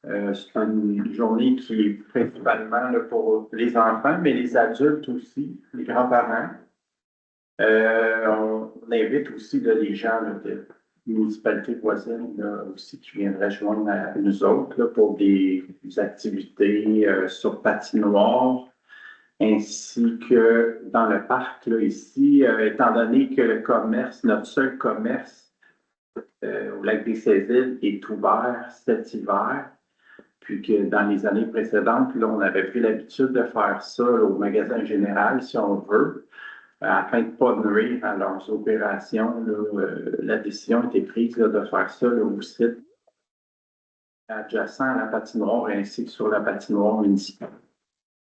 C'est une journée qui est principalement là, pour les enfants, mais les adultes aussi, les grands-parents. On invite aussi là, les gens là, de municipalités voisines là, aussi qui viendraient joindre à nous autres là, pour des activités sur patinoire, ainsi que dans le parc là, ici, étant donné que le commerce, notre seul commerce au lac des Saisiles est ouvert cet hiver, puis que dans les années précédentes, là, on avait pris l'habitude de faire ça là, au magasin général, si on veut, afin de ne pas nuire à leurs opérations. Là, la décision a été prise là, de faire ça là, au site adjacent à la patinoire ainsi que sur la patinoire municipale.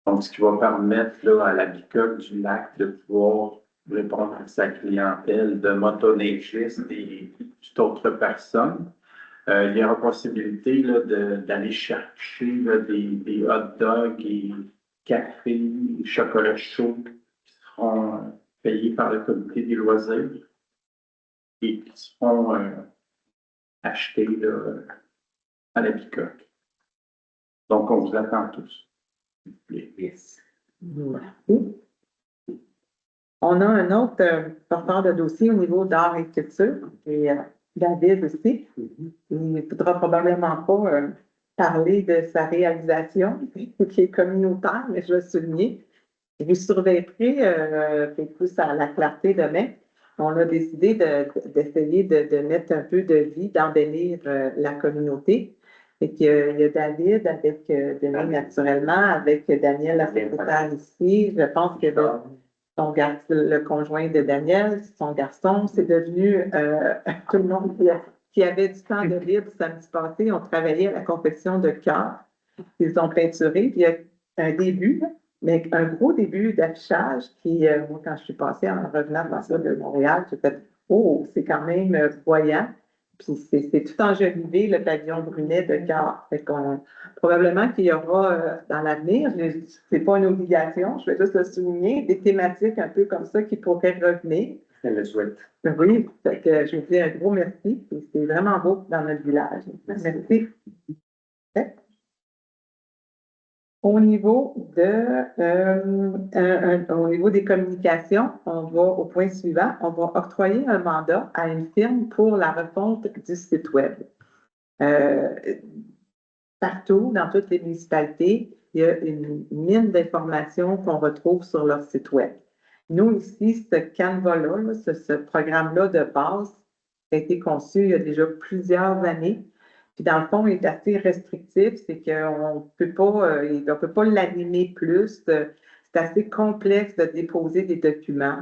Donc, ce qui va permettre là, à la bicoque du lac de pouvoir répondre à sa clientèle de motoneigistes et d'autres personnes. Il y aura possibilité là, d'aller chercher là, des hot dogs et café, chocolat chaud qui seront payés par le comité des loisirs et qui seront achetés là, à la bicoque. Donc, on vous attend tous. Yes. Merci. On a un autre porteur de dossier au niveau d'art et culture, et David aussi. Il ne faudra probablement pas parler de sa réalisation, qui est communautaire, mais je vais le souligner. Vous surveillerez, plus à la clarté demain. On a décidé d'essayer de mettre un peu de vie, d'embellir la communauté. Et qu'il y a David avec Denis naturellement, avec Daniel, la secrétaire ici. Je pense que le conjoint de Daniel, son garçon, c'est devenu tout le monde qui avait du temps de libre samedi passé. On travaillait à la confection de cœurs. Ils ont peinturé. Puis il y a un début, mais un gros début d'affichage qui, moi, quand je suis passée en revenant dans ça de Montréal, j'ai fait oh, c'est quand même voyant. Puis c'est tout enjolivé, le pavillon Brunet de cœur. Fait qu'on, probablement qu'il y aura dans l'avenir, c'est pas une obligation, je vais juste le souligner, des thématiques un peu comme ça qui pourraient revenir. Elle le souhaite. Oui, fait que je vous dis un gros merci. C'est vraiment beau dans notre village. Merci. Au niveau au niveau des communications, on va au point suivant. On va octroyer un mandat à une firme pour la refonte du site Web. Partout, dans toutes les municipalités, il y a une mine d'informations qu'on retrouve sur leur site Web. Nous, ici, ce Canva-là, ce programme-là de base a été conçu il y a déjà plusieurs années. Puis dans le fond, il est assez restrictif, c'est qu'on ne peut pas l'animer plus. C'est assez complexe de déposer des documents.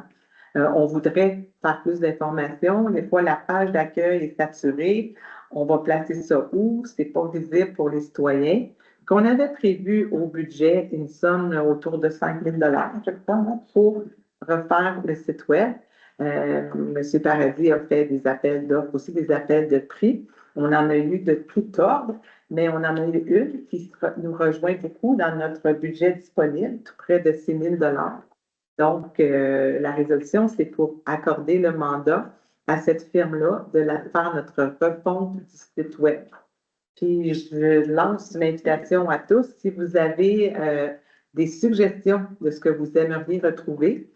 On voudrait faire plus d'informations. Des fois, la page d'accueil est saturée. On va placer ça où? C'est pas visible pour les citoyens. Qu'on avait prévu au budget une somme autour de 5 000 je crois, pour refaire le site Web. M. Paradis a fait des appels d'offres, aussi des appels de prix. On en a eu de tout ordre, mais on en a eu une qui nous rejoint beaucoup dans notre budget disponible, tout près de 6 000 $. Donc, la résolution, c'est pour accorder le mandat à cette firme-là de faire notre refonte du site web. Puis, je lance une invitation à tous. Si vous avez des suggestions de ce que vous aimeriez retrouver,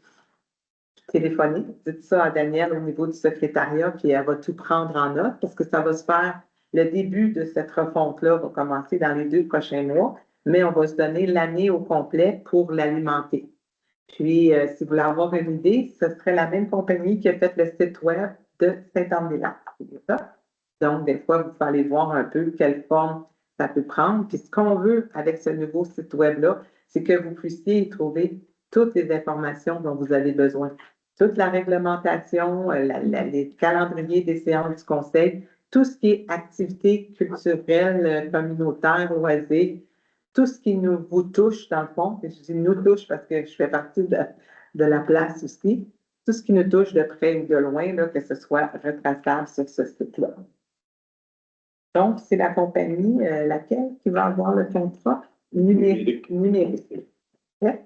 téléphonez, dites ça à Danielle au niveau du secrétariat, puis elle va tout prendre en note parce que ça va se faire, le début de cette refonte-là va commencer dans les 2 prochains mois, mais on va se donner l'année au complet pour l'alimenter. Puis, si vous voulez avoir une idée, ce serait la même compagnie qui a fait le site web de Saint-Anne-des-Lacs. Donc, des fois, vous pouvez aller voir un peu quelle forme ça peut prendre. Puis, ce qu'on veut avec ce nouveau site web-là, c'est que vous puissiez y trouver toutes les informations dont vous avez besoin. Toute la réglementation, les calendriers des séances du conseil, tout ce qui est activités culturelles, communautaires, loisirs, tout ce qui vous touche dans le fond, et je dis nous touche parce que je fais partie de la place aussi, tout ce qui nous touche de près ou de loin, là, que ce soit retraçable sur ce site-là. Donc, c'est la compagnie laquelle qui va avoir le contrat numérique. Okay.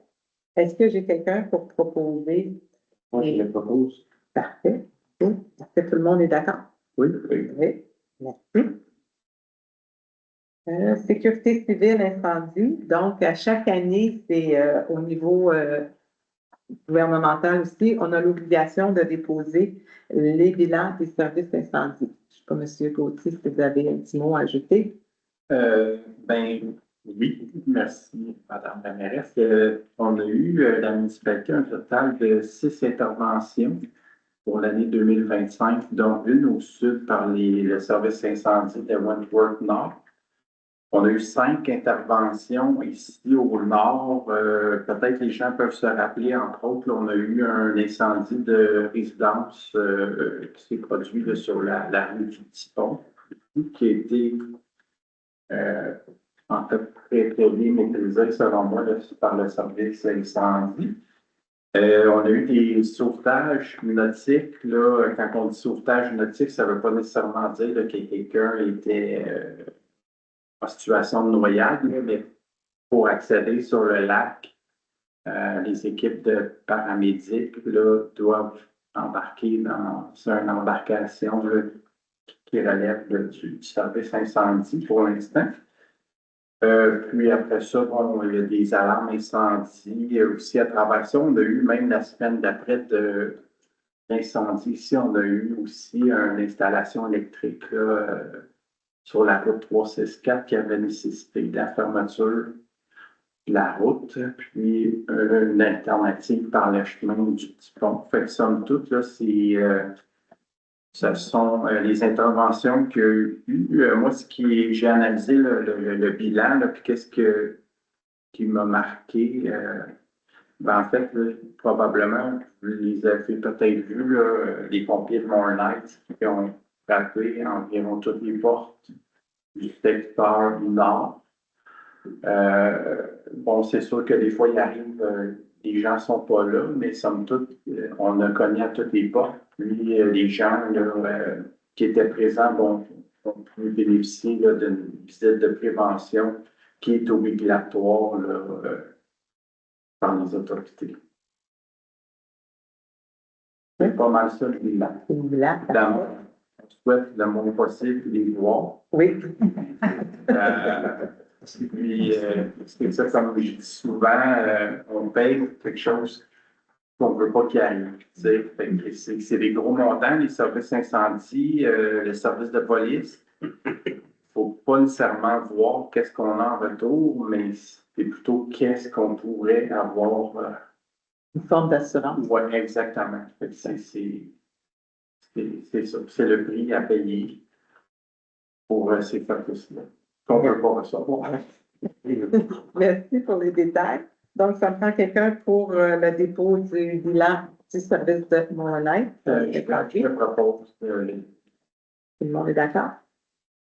Est-ce que j'ai quelqu'un pour proposer? Moi, je le propose. Parfait. Est-ce que tout le monde est d'accord? Oui. Oui. Merci. Sécurité civile incendie. Donc, à chaque année, c'est au niveau gouvernemental aussi, on a l'obligation de déposer les bilans des services incendie. Je ne sais pas, M. Gauthier, si vous avez un petit mot à ajouter. Ben oui, merci, Mme la mairesse. On a eu la municipalité un total de 6 interventions pour l'année 2025, dont une au sud par le service incendie de Wentworth Nord. On a eu 5 interventions ici au nord. Peut-être les gens peuvent se rappeler, entre autres, là, on a eu un incendie de résidence qui s'est produit là, sur la rue du Petit-Pont, qui a été en fait préparé, maîtrisé, selon moi, là, par le service incendie. On a eu des sauvetages nautiques. Là, quand on dit sauvetage nautique, ça ne veut pas nécessairement dire là, que quelqu'un était en situation de noyade, là, mais pour accéder sur le lac, les équipes de paramédics là, doivent embarquer dans une embarcation là, qui relève là, du service incendie pour l'instant. Puis après ça, bon, il y a des alarmes incendie. Aussi, à travers ça, on a eu même la semaine d'après de l'incendie. Ici, on a eu aussi une installation électrique là, sur la route 364 qui avait nécessité de la fermeture de la route, puis une alternative par le chemin du Petit Pont. Fait que somme toute, là, ce sont les interventions qu'il y a eu. Moi, j'ai analysé le bilan, là, puis qu'est-ce qui m'a marqué. En fait, là, probablement, vous les avez peut-être vus, là, les pompiers de Mornight qui ont frappé environ toutes les portes du secteur nord. Bon, c'est sûr que des fois, il arrive, les gens ne sont pas là, mais somme toute, on a cogné à toutes les portes. Puis, les gens là, qui étaient présents ont pu bénéficier là, d'une visite de prévention qui est obligatoire là, par les autorités. C'est pas mal ça, le bilan. On souhaite le moins possible les voir. Oui. Puis, c'est ça, comme je dis souvent, on paye quelque chose qu'on ne veut pas qu'il arrive. C'est des gros montants, les services incendie, les services de police. Il ne faut pas nécessairement voir qu'est-ce qu'on a en retour, mais c'est plutôt qu'est-ce qu'on pourrait avoir. Une forme d'assurance. Oui, exactement. C'est ça. C'est le prix à payer pour ces services-là qu'on ne peut pas recevoir. Merci pour les détails. Donc, ça me prend quelqu'un pour le dépôt du bilan du service de Mornight. Je propose. Tout le monde est d'accord?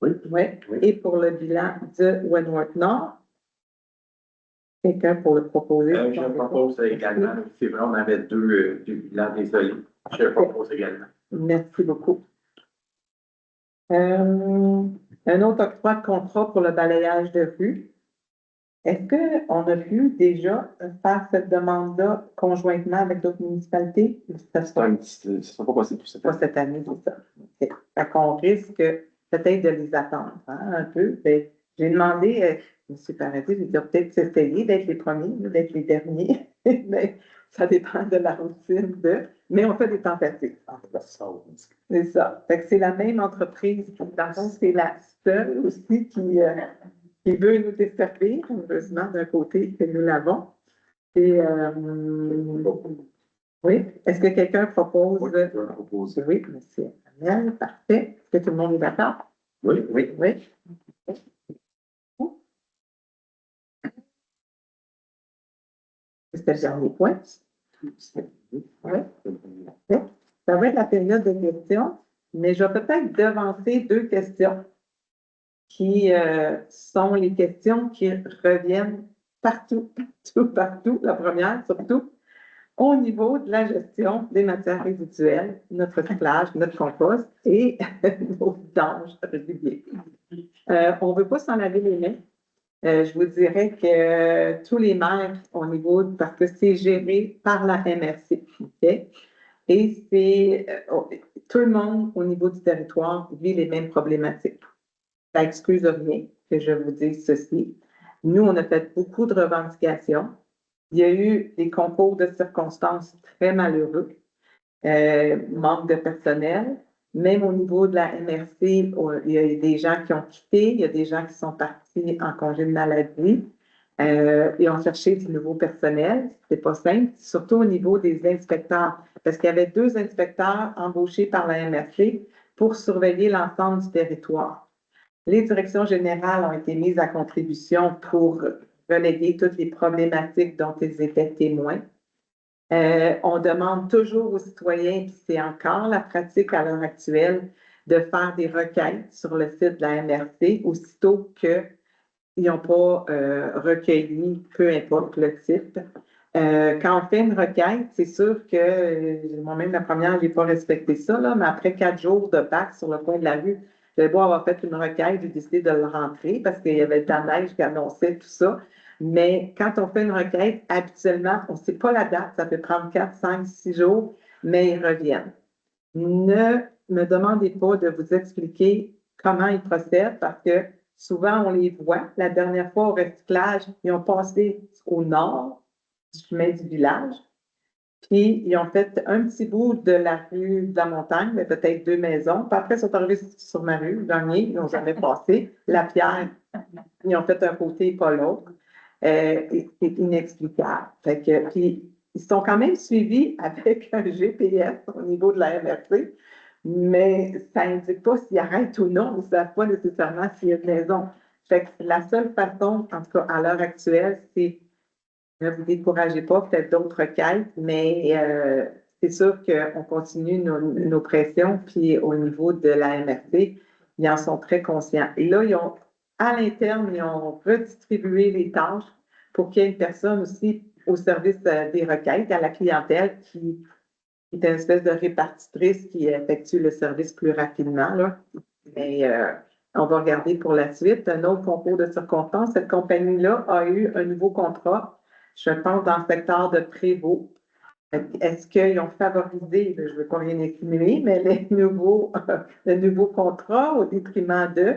Oui. Oui. Et pour le bilan de Wentworth Nord? Quelqu'un pour le proposer? Je propose également. C'est vrai, on avait deux bilans, désolé. Je propose également. Merci beaucoup. Un autre octroi de contrat pour le balayage de rue. Est-ce qu'on a pu déjà faire cette demande-là conjointement avec d'autres municipalités? Ça se passe Ce sera pas possible pour cette pas année. cette année, c'est ça. OK. Fait qu'on risque peut-être de les attendre un peu. Ben, j'ai demandé, M. Paradis, j'ai dit peut-être essayer d'être les premiers, d'être les derniers. Mais ça dépend de la routine mais on fait des tentatives. C'est ça. Fait que c'est la même entreprise qui, dans le fond, c'est la seule aussi qui veut nous desservir, heureusement, d'un côté que nous l'avons. Et oui, est-ce que quelqu'un propose? Oui, je peux proposer. Oui, monsieur Hamel, parfait. Est-ce que tout le monde est d'accord? Oui, oui. Oui. C'était le dernier point. Oui. Ça va être la période de questions, mais je vais peut-être devancer deux questions qui sont les questions qui reviennent partout, partout, partout. La première, surtout, au niveau de la gestion des matières résiduelles, notre recyclage, notre compost et nos vidanges réguliers. On ne veut pas s'en laver les mains. Je vous dirais que tous les maires au niveau, parce que c'est géré par la MRC, OK? Et c'est tout le monde au niveau du territoire vit les mêmes problématiques. Ça excuse rien que je vous dise ceci. Nous, on a fait beaucoup de revendications. Il y a eu des concours de circonstances très malheureux, manque de personnel. Même au niveau de la MRC, il y a des gens qui ont quitté, il y a des gens qui sont partis en congé de maladie et ont cherché du nouveau personnel. C'est pas simple, surtout au niveau des inspecteurs, parce qu'il y avait 2 inspecteurs embauchés par la MRC pour surveiller l'ensemble du territoire. Les directions générales ont été mises à contribution pour reléguer toutes les problématiques dont ils étaient témoins. On demande toujours aux citoyens, puis c'est encore la pratique à l'heure actuelle, de faire des requêtes sur le site de la MRC aussitôt qu'ils n'ont pas recueilli, peu importe le type. Quand on fait une requête, c'est sûr que moi-même, la première, je n'ai pas respecté ça, là, mais après 4 jours de bac sur le coin de la rue, j'avais beau avoir fait une requête, j'ai décidé de le rentrer parce qu'il y avait de la neige qui annonçait tout ça. Mais quand on fait une requête, habituellement, on ne sait pas la date, ça peut prendre 4, 5, 6 jours, mais ils reviennent. Ne me demandez pas de vous expliquer comment ils procèdent parce que souvent on les voit. La dernière fois au recyclage, ils ont passé au nord du chemin du village, puis ils ont fait un petit bout de la rue de la montagne, mais peut-être 2 maisons. Puis après, ils sont arrivés sur ma rue, le dernier, ils n'ont jamais passé. La pierre, ils ont fait un côté, pas l'autre. C'est inexplicable. Fait que, puis, ils sont quand même suivis avec un GPS au niveau de la MRC, mais ça n'indique pas s'ils arrêtent ou non, ils ne savent pas nécessairement s'il y a une maison. Fait que la seule façon, en tout cas à l'heure actuelle, c'est ne vous découragez pas, peut-être d'autres quêtes, mais c'est sûr qu'on continue nos pressions, puis au niveau de la MRC, ils en sont très conscients. Et là, à l'interne, ils ont redistribué les tâches pour qu'il y ait une personne aussi au service des requêtes, à la clientèle, qui est une espèce de répartitrice qui effectue le service plus rapidement, là. Mais on va regarder pour la suite. Un autre concours de circonstances, cette compagnie-là a eu un nouveau contrat, je pense, dans le secteur de Prévost. Est-ce qu'ils ont favorisé, je ne veux pas rien insinuer, mais le nouveau contrat au détriment d'eux?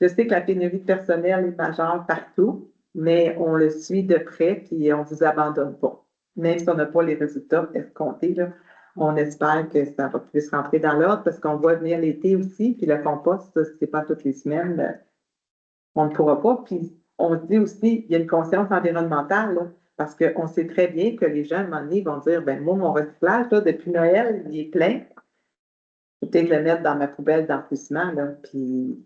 Je sais que la pénurie de personnel est majeure partout, mais on le suit de près et on ne vous abandonne pas. Même si on n'a pas les résultats escomptés, là, on espère que ça va plus rentrer dans l'ordre parce qu'on voit venir l'été aussi, puis le compost, ça, c'est pas toutes les semaines, on ne pourra pas. Puis on dit aussi, il y a une conscience environnementale, là, parce qu'on sait très bien que les gens, à un moment donné, vont dire, ben moi, mon recyclage, là, depuis Noël, il est plein. Je vais peut-être le mettre dans ma poubelle d'enfouissement, là, puis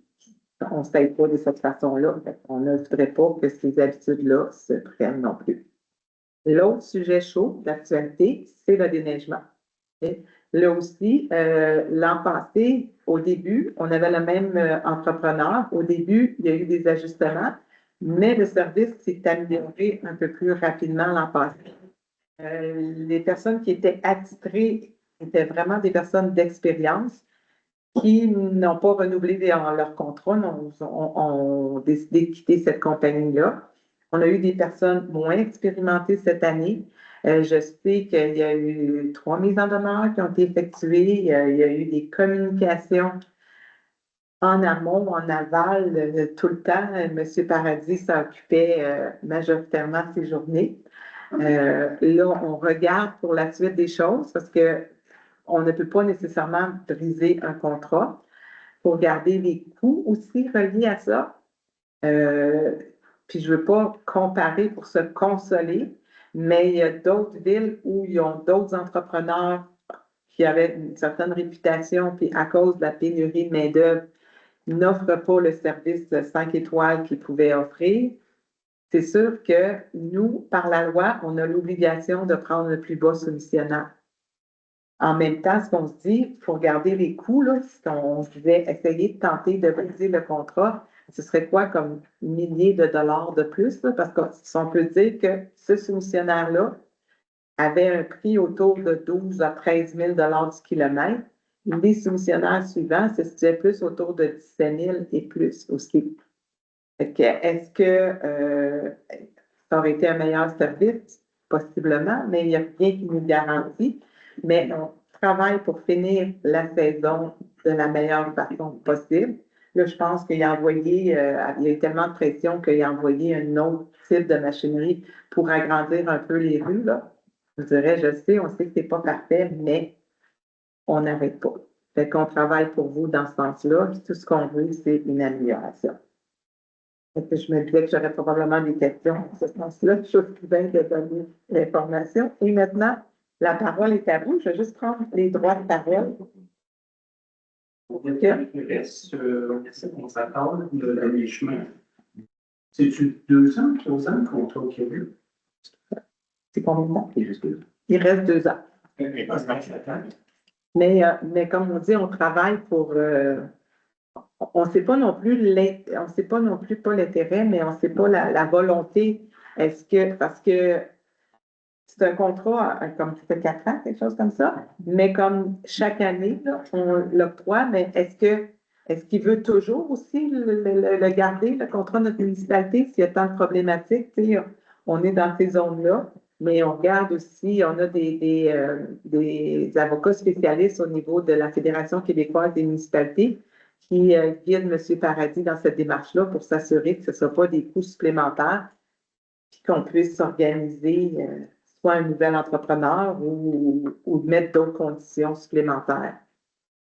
on ne s'aide pas de cette façon-là. On ne voudrait pas que ces habitudes-là se prennent non plus. L'autre sujet chaud d'actualité, c'est le déneigement. Okay? Là aussi, l'an passé, au début, on avait le même entrepreneur. Au début, il y a eu des ajustements, mais le service s'est amélioré un peu plus rapidement l'an passé. Les personnes qui étaient attitrées étaient vraiment des personnes d'expérience. qui n'ont pas renouvelé leur contrat, ont décidé de quitter cette compagnie-là. On a eu des personnes moins expérimentées cette année. Je sais qu'il y a eu 3 mises en demeure qui ont été effectuées. Il y a eu des communications en amont, en aval, tout le temps. M. Paradis s'occupait majoritairement de ces journées. Là, on regarde pour la suite des choses parce que on ne peut pas nécessairement briser un contrat. Il faut garder les coûts aussi reliés à ça. Puis je ne veux pas comparer pour se consoler, mais il y a d'autres villes où ils ont d'autres entrepreneurs qui avaient une certaine réputation, puis à cause de la pénurie de main-d'œuvre, n'offrent pas le service 5 étoiles qu'ils pouvaient offrir. C'est sûr que nous, par la loi, on a l'obligation de prendre le plus bas soumissionnaire. En même temps, ce qu'on se dit, il faut regarder les coûts, là. Si on devait essayer de tenter de briser le contrat, ce serait quoi comme milliers de dollars de plus, là? Parce qu'on peut dire que ce soumissionnaire-là avait un prix autour de 12 à 13 000 du kilomètre. Les soumissionnaires suivants se situaient plus autour de 17 000 et plus aussi. Est-ce que ça aurait été un meilleur service? Possiblement, mais il n'y a rien qui nous garantit. Mais on travaille pour finir la saison de la meilleure façon possible. Là, je pense qu'il a envoyé, il y a eu tellement de pression qu'il a envoyé un autre type de machinerie pour agrandir un peu les rues, là. Je dirais, je sais, on sait que c'est pas parfait, mais on n'arrête pas. Fait qu'on travaille pour vous dans ce sens-là. Tout ce qu'on veut, c'est une amélioration. Fait que je me disais que j'aurais probablement des questions dans ce sens-là. Je suis bien de donner l'information. Et maintenant, la parole est à vous. Je vais juste prendre les droits de parole. On s'attend de les chemins. C'est-tu 2 ans, 3 ans qu'on trouve qu'il y a eu? C'est combien de temps? Il reste 2 ans. Mais comme on dit, on travaille pour. On ne sait pas non plus pas l'intérêt, mais on ne sait pas la volonté. Parce que c'est un contrat, comme ça fait 4 ans, quelque chose comme ça, mais comme chaque année, là, on l'octroie, mais est-ce qu'il veut toujours aussi le garder, le contrat de notre municipalité, s'il y a tant de problématiques? On est dans ces zones-là, mais on regarde aussi, on a des avocats spécialistes au niveau de la Fédération québécoise des municipalités qui guident M. Paradis dans cette démarche-là pour s'assurer que ce ne soit pas des coûts supplémentaires, puis qu'on puisse s'organiser soit un nouvel entrepreneur ou mettre d'autres conditions supplémentaires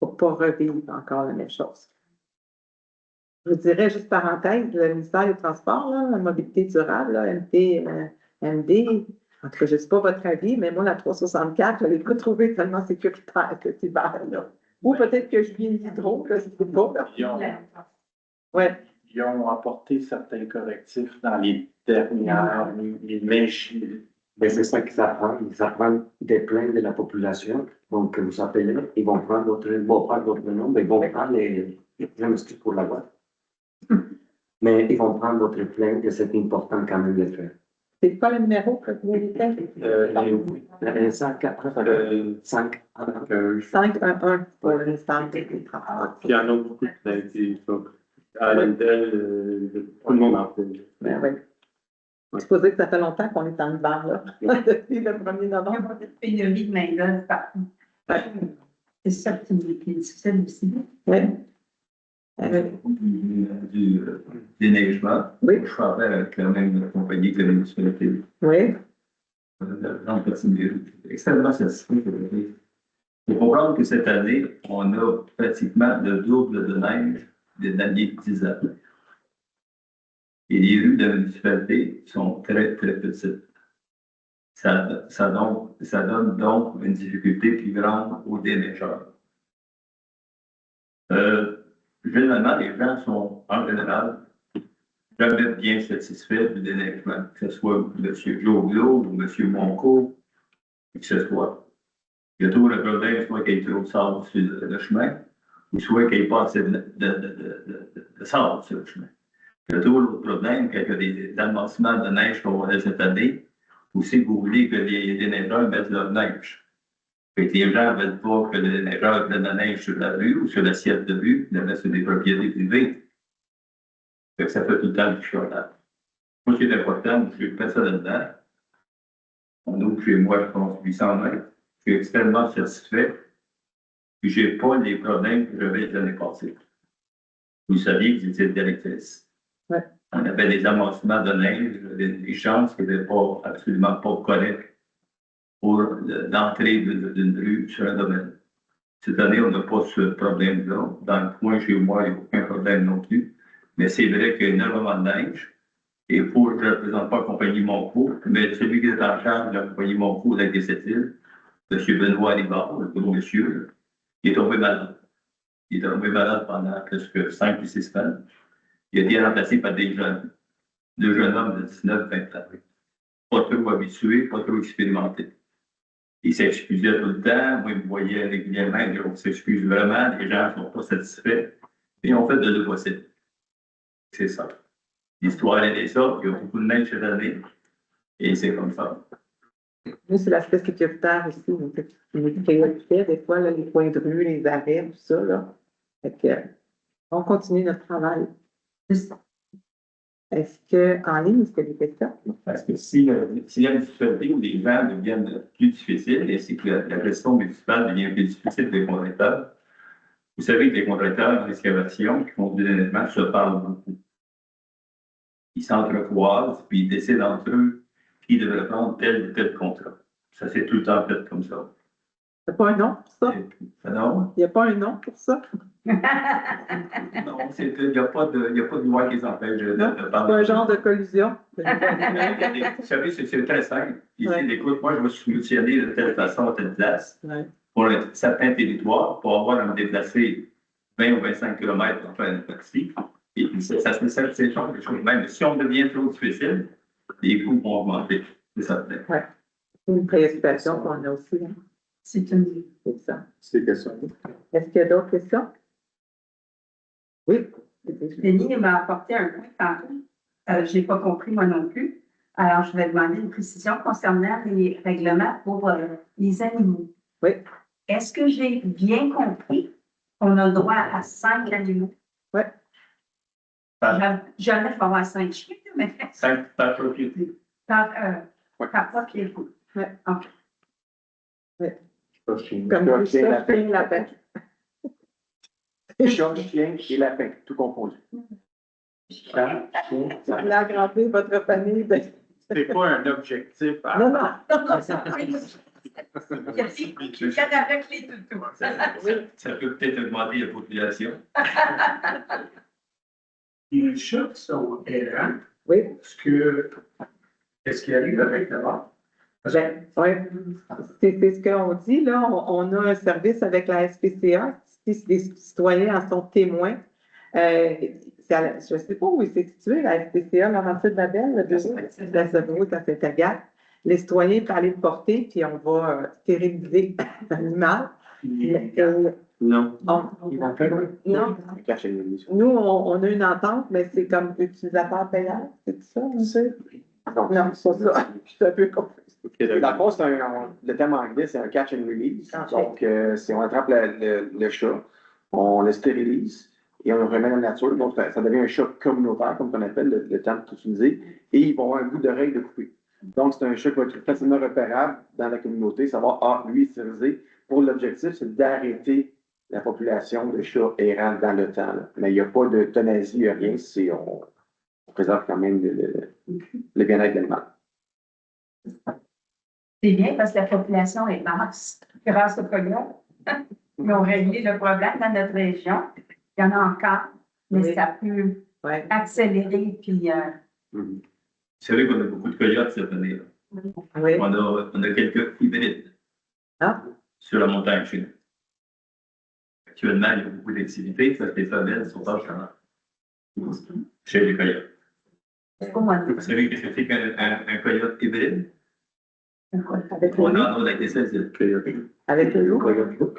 pour ne pas revivre encore la même chose. Je vous dirais, juste parenthèse, le ministère des Transports, là, la mobilité durable, là, MD, en tout cas, je ne sais pas votre avis, mais moi, la 364, je ne l'ai pas trouvée tellement sécuritaire cet hiver-là. Ou peut-être que je vis trop, je ne sais pas. Ouais. Ils ont apporté certains correctifs dans les dernières, Mais c'est ça qu'ils apprennent. Ils apprennent des plaintes de la population. Donc, vous appelez, ils vont prendre votre nom, mais ils vont prendre je m'excuse pour la voix. Mais ils vont prendre votre plainte et c'est important quand même de le faire. C'est quoi le numéro que vous voulez faire? 511 pour le ministère des Transports. Puis il y en a beaucoup qui ont été à l'Intel, tout le monde en fait. Ben oui. Je suppose que ça fait longtemps qu'on est en hiver, là, depuis le 1er Il y a novembre. beaucoup de pénurie de main-d'œuvre partout. C'est ça qui est difficile aussi. Oui. Du déneigement. Oui. Je travaille avec la même compagnie que la municipalité. Oui. Extrêmement satisfait. Il faut comprendre que cette année, on a pratiquement le double de neige des années 10 ans. Et les rues de la municipalité sont très, très petites. Ça donne donc une difficulté plus grande aux déneigeurs. Généralement, les gens sont, en général, jamais bien satisfaits du déneigement, que ce soit M. Joglot ou M. Monco, que ce soit. Il y a toujours le problème, soit qu'il y ait trop de sable sur le chemin, ou soit qu'il n'y ait pas assez de sable sur le chemin. Il y a toujours l'autre problème, qu'il y a des amassements de neige qu'on voit cette année, ou si vous voulez que les déneigeurs mettent leur neige. Fait que les gens ne veulent pas que les gens de la neige sur la rue ou sur l'assiette de rue, ils la mettent sur des propriétés privées. Fait que ça fait tout le temps du chiolage. Moi, ce qui est important, je fais ça là-dedans. On ouvre chez moi, je pense, 800 mètres. Je suis extrêmement satisfait. Puis, je n'ai pas les problèmes que j'avais l'année passée. Vous saviez que j'étais directrice. Ouais. On avait des amassements de neige, des chances qui n'étaient pas, absolument pas correctes pour l'entrée d'une rue sur un domaine. Cette année, on n'a pas ce problème-là. Dans le coin chez moi, il n'y a aucun problème non plus. Mais c'est vrai qu'il y a énormément de neige. Et pour, je ne représente pas la compagnie Monco, mais celui qui est en charge de la compagnie Monco avec les Sept-Îles, M. Benoît Rivard, le gros monsieur, il est tombé malade. Il est tombé malade pendant presque 5 ou 6 semaines. Il a été remplacé par deux jeunes hommes de 19-20 ans. Pas trop habitués, pas trop expérimentés. Il s'excusait tout le temps. Moi, il me voyait régulièrement. Il dit, on s'excuse vraiment. Les gens ne sont pas satisfaits. Et on fait de le possible. C'est ça. L'histoire, elle est ça. Il y a beaucoup de neige cette année. Et c'est comme ça. Nous, c'est l'aspect sécuritaire aussi. On nous préoccupait des fois, là, les coins de rue, les arrêts, tout ça. Là. Fait que, on continue notre travail. Est-ce qu'en ligne, est-ce qu'il y a des questions? Parce que s'il y a une difficulté où les gens deviennent plus difficiles et c'est que la gestion municipale devient plus difficile pour les contracteurs, vous savez que les contracteurs d'excavation qui font du déneigement se parlent beaucoup. Ils s'entrecroisent puis ils décident entre eux qui devrait prendre tel ou tel contrat. Ça s'est tout le temps fait comme ça. Il n'y a pas un nom pour ça? Non, Il n'y a pas un nom pour ça? non, il n'y a pas de loi qui les empêche de C'est parler. un genre de collusion. Vous savez, c'est très simple. Ils disent, écoute, moi, je me suis missionné de telle façon à telle place pour certains territoires pour avoir à me déplacer 20 ou 25 km pour faire une taxi. Et puis, ça se fait ces choses. Même si on devient trop difficile, les coûts vont augmenter. C'est ça. Oui. Une préoccupation qu'on a aussi. Hein. C'est une. C'est ça. C'est que ça. Est-ce qu'il y a d'autres questions? Oui. Denis m'a apporté un point tantôt. Je n'ai pas compris moi non plus. Alors, je vais demander une précision concernant les règlements pour les animaux. Oui. Est-ce que j'ai bien compris qu'on a le droit à 5 animaux? Oui. Jamais je vais avoir 5 chiens, mais 5 par propriété. par propriété. Oui. OK. Comme Chat, chien, lapin. lapin. Chat, chien et lapin, tout confondu. Chat, chien, ça. L'agrandir votre famille. Ben... C'est pas un objectif. Non, non. Il y a des coups qui viennent avec les toutous. Ça peut peut-être augmenter la population. Les chats sont errants. Oui. Qu'est-ce qui arrive avec la mort? Ben, oui. C'est ce qu'on dit, là. On a un service avec la SPCA. Si les citoyens en sont témoins, je ne sais pas où c'est situé, la SPCA, Laurentide-Babel, le bureau de la Sainte-Route à Saint-Agathe. Les citoyens peuvent aller le porter, puis on va stériliser l'animal. Non. Il va faire Non. Cache une émission. Nous, on a une entente, mais c'est comme utilisateur payant. C'est ça, un peu? Non, c'est pas ça. Je suis un peu confus. Dans le fond, le terme anglais, c'est un catch and release. Donc, on attrape le chat, on le stérilise et on le remet dans la nature. Donc, ça devient un chat communautaire, comme on appelle le terme utilisé, et ils vont avoir un bout d'oreille de coupé. Donc, c'est un chat qui va être facilement repérable dans la communauté, savoir, ah, lui, il est stérilisé. Pour l'objectif, c'est d'arrêter la population de chats errants dans le temps. Là. Mais il n'y a pas d'euthanasie, il n'y a rien. On préserve quand même le bien-être de l'animal. C'est bien parce que la population est basse grâce au programme. Ils ont réglé le problème dans notre région. Il y en a encore, mais ça peut accélérer. Puis, Vous savez qu'on a beaucoup de coyotes cette année. Oui. On a quelques hybrides sur la montagne chez nous. Actuellement, il y a beaucoup d'activités parce que les femelles sont pas chez les coyotes. Vous savez ce que c'est qu'un coyote hybride? Avec le On loup. en a avec des de coyotes. Avec le loup.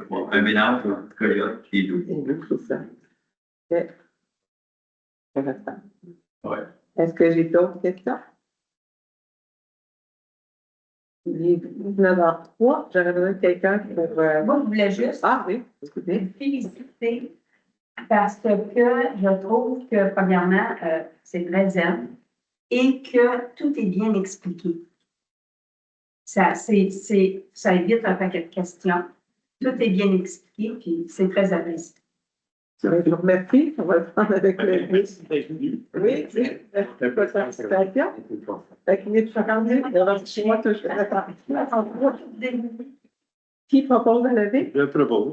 Bon, un mélange de coyote et loup. Et loup, c'est ça. OK. Intéressant. Ouais. Est-ce que j'ai d'autres questions? Il est 19h03. J'aurais besoin de quelqu'un pour. Moi, je voulais juste Ah oui, écoutez. féliciter parce que je trouve que, premièrement, c'est très zen et que tout est bien expliqué. Ça évite un paquet de questions. Tout est bien expliqué, puis c'est très apprécié. Je vous remercie. On va le prendre avec le bus. Oui, c'est la participation. Fait qu'il est 52. Alors, chez moi, je fais la participation. Qui propose à lever? Je propose.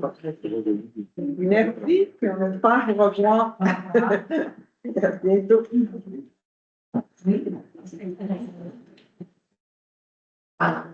Merci, puis on espère vous revoir. À bientôt. Oui. Ah.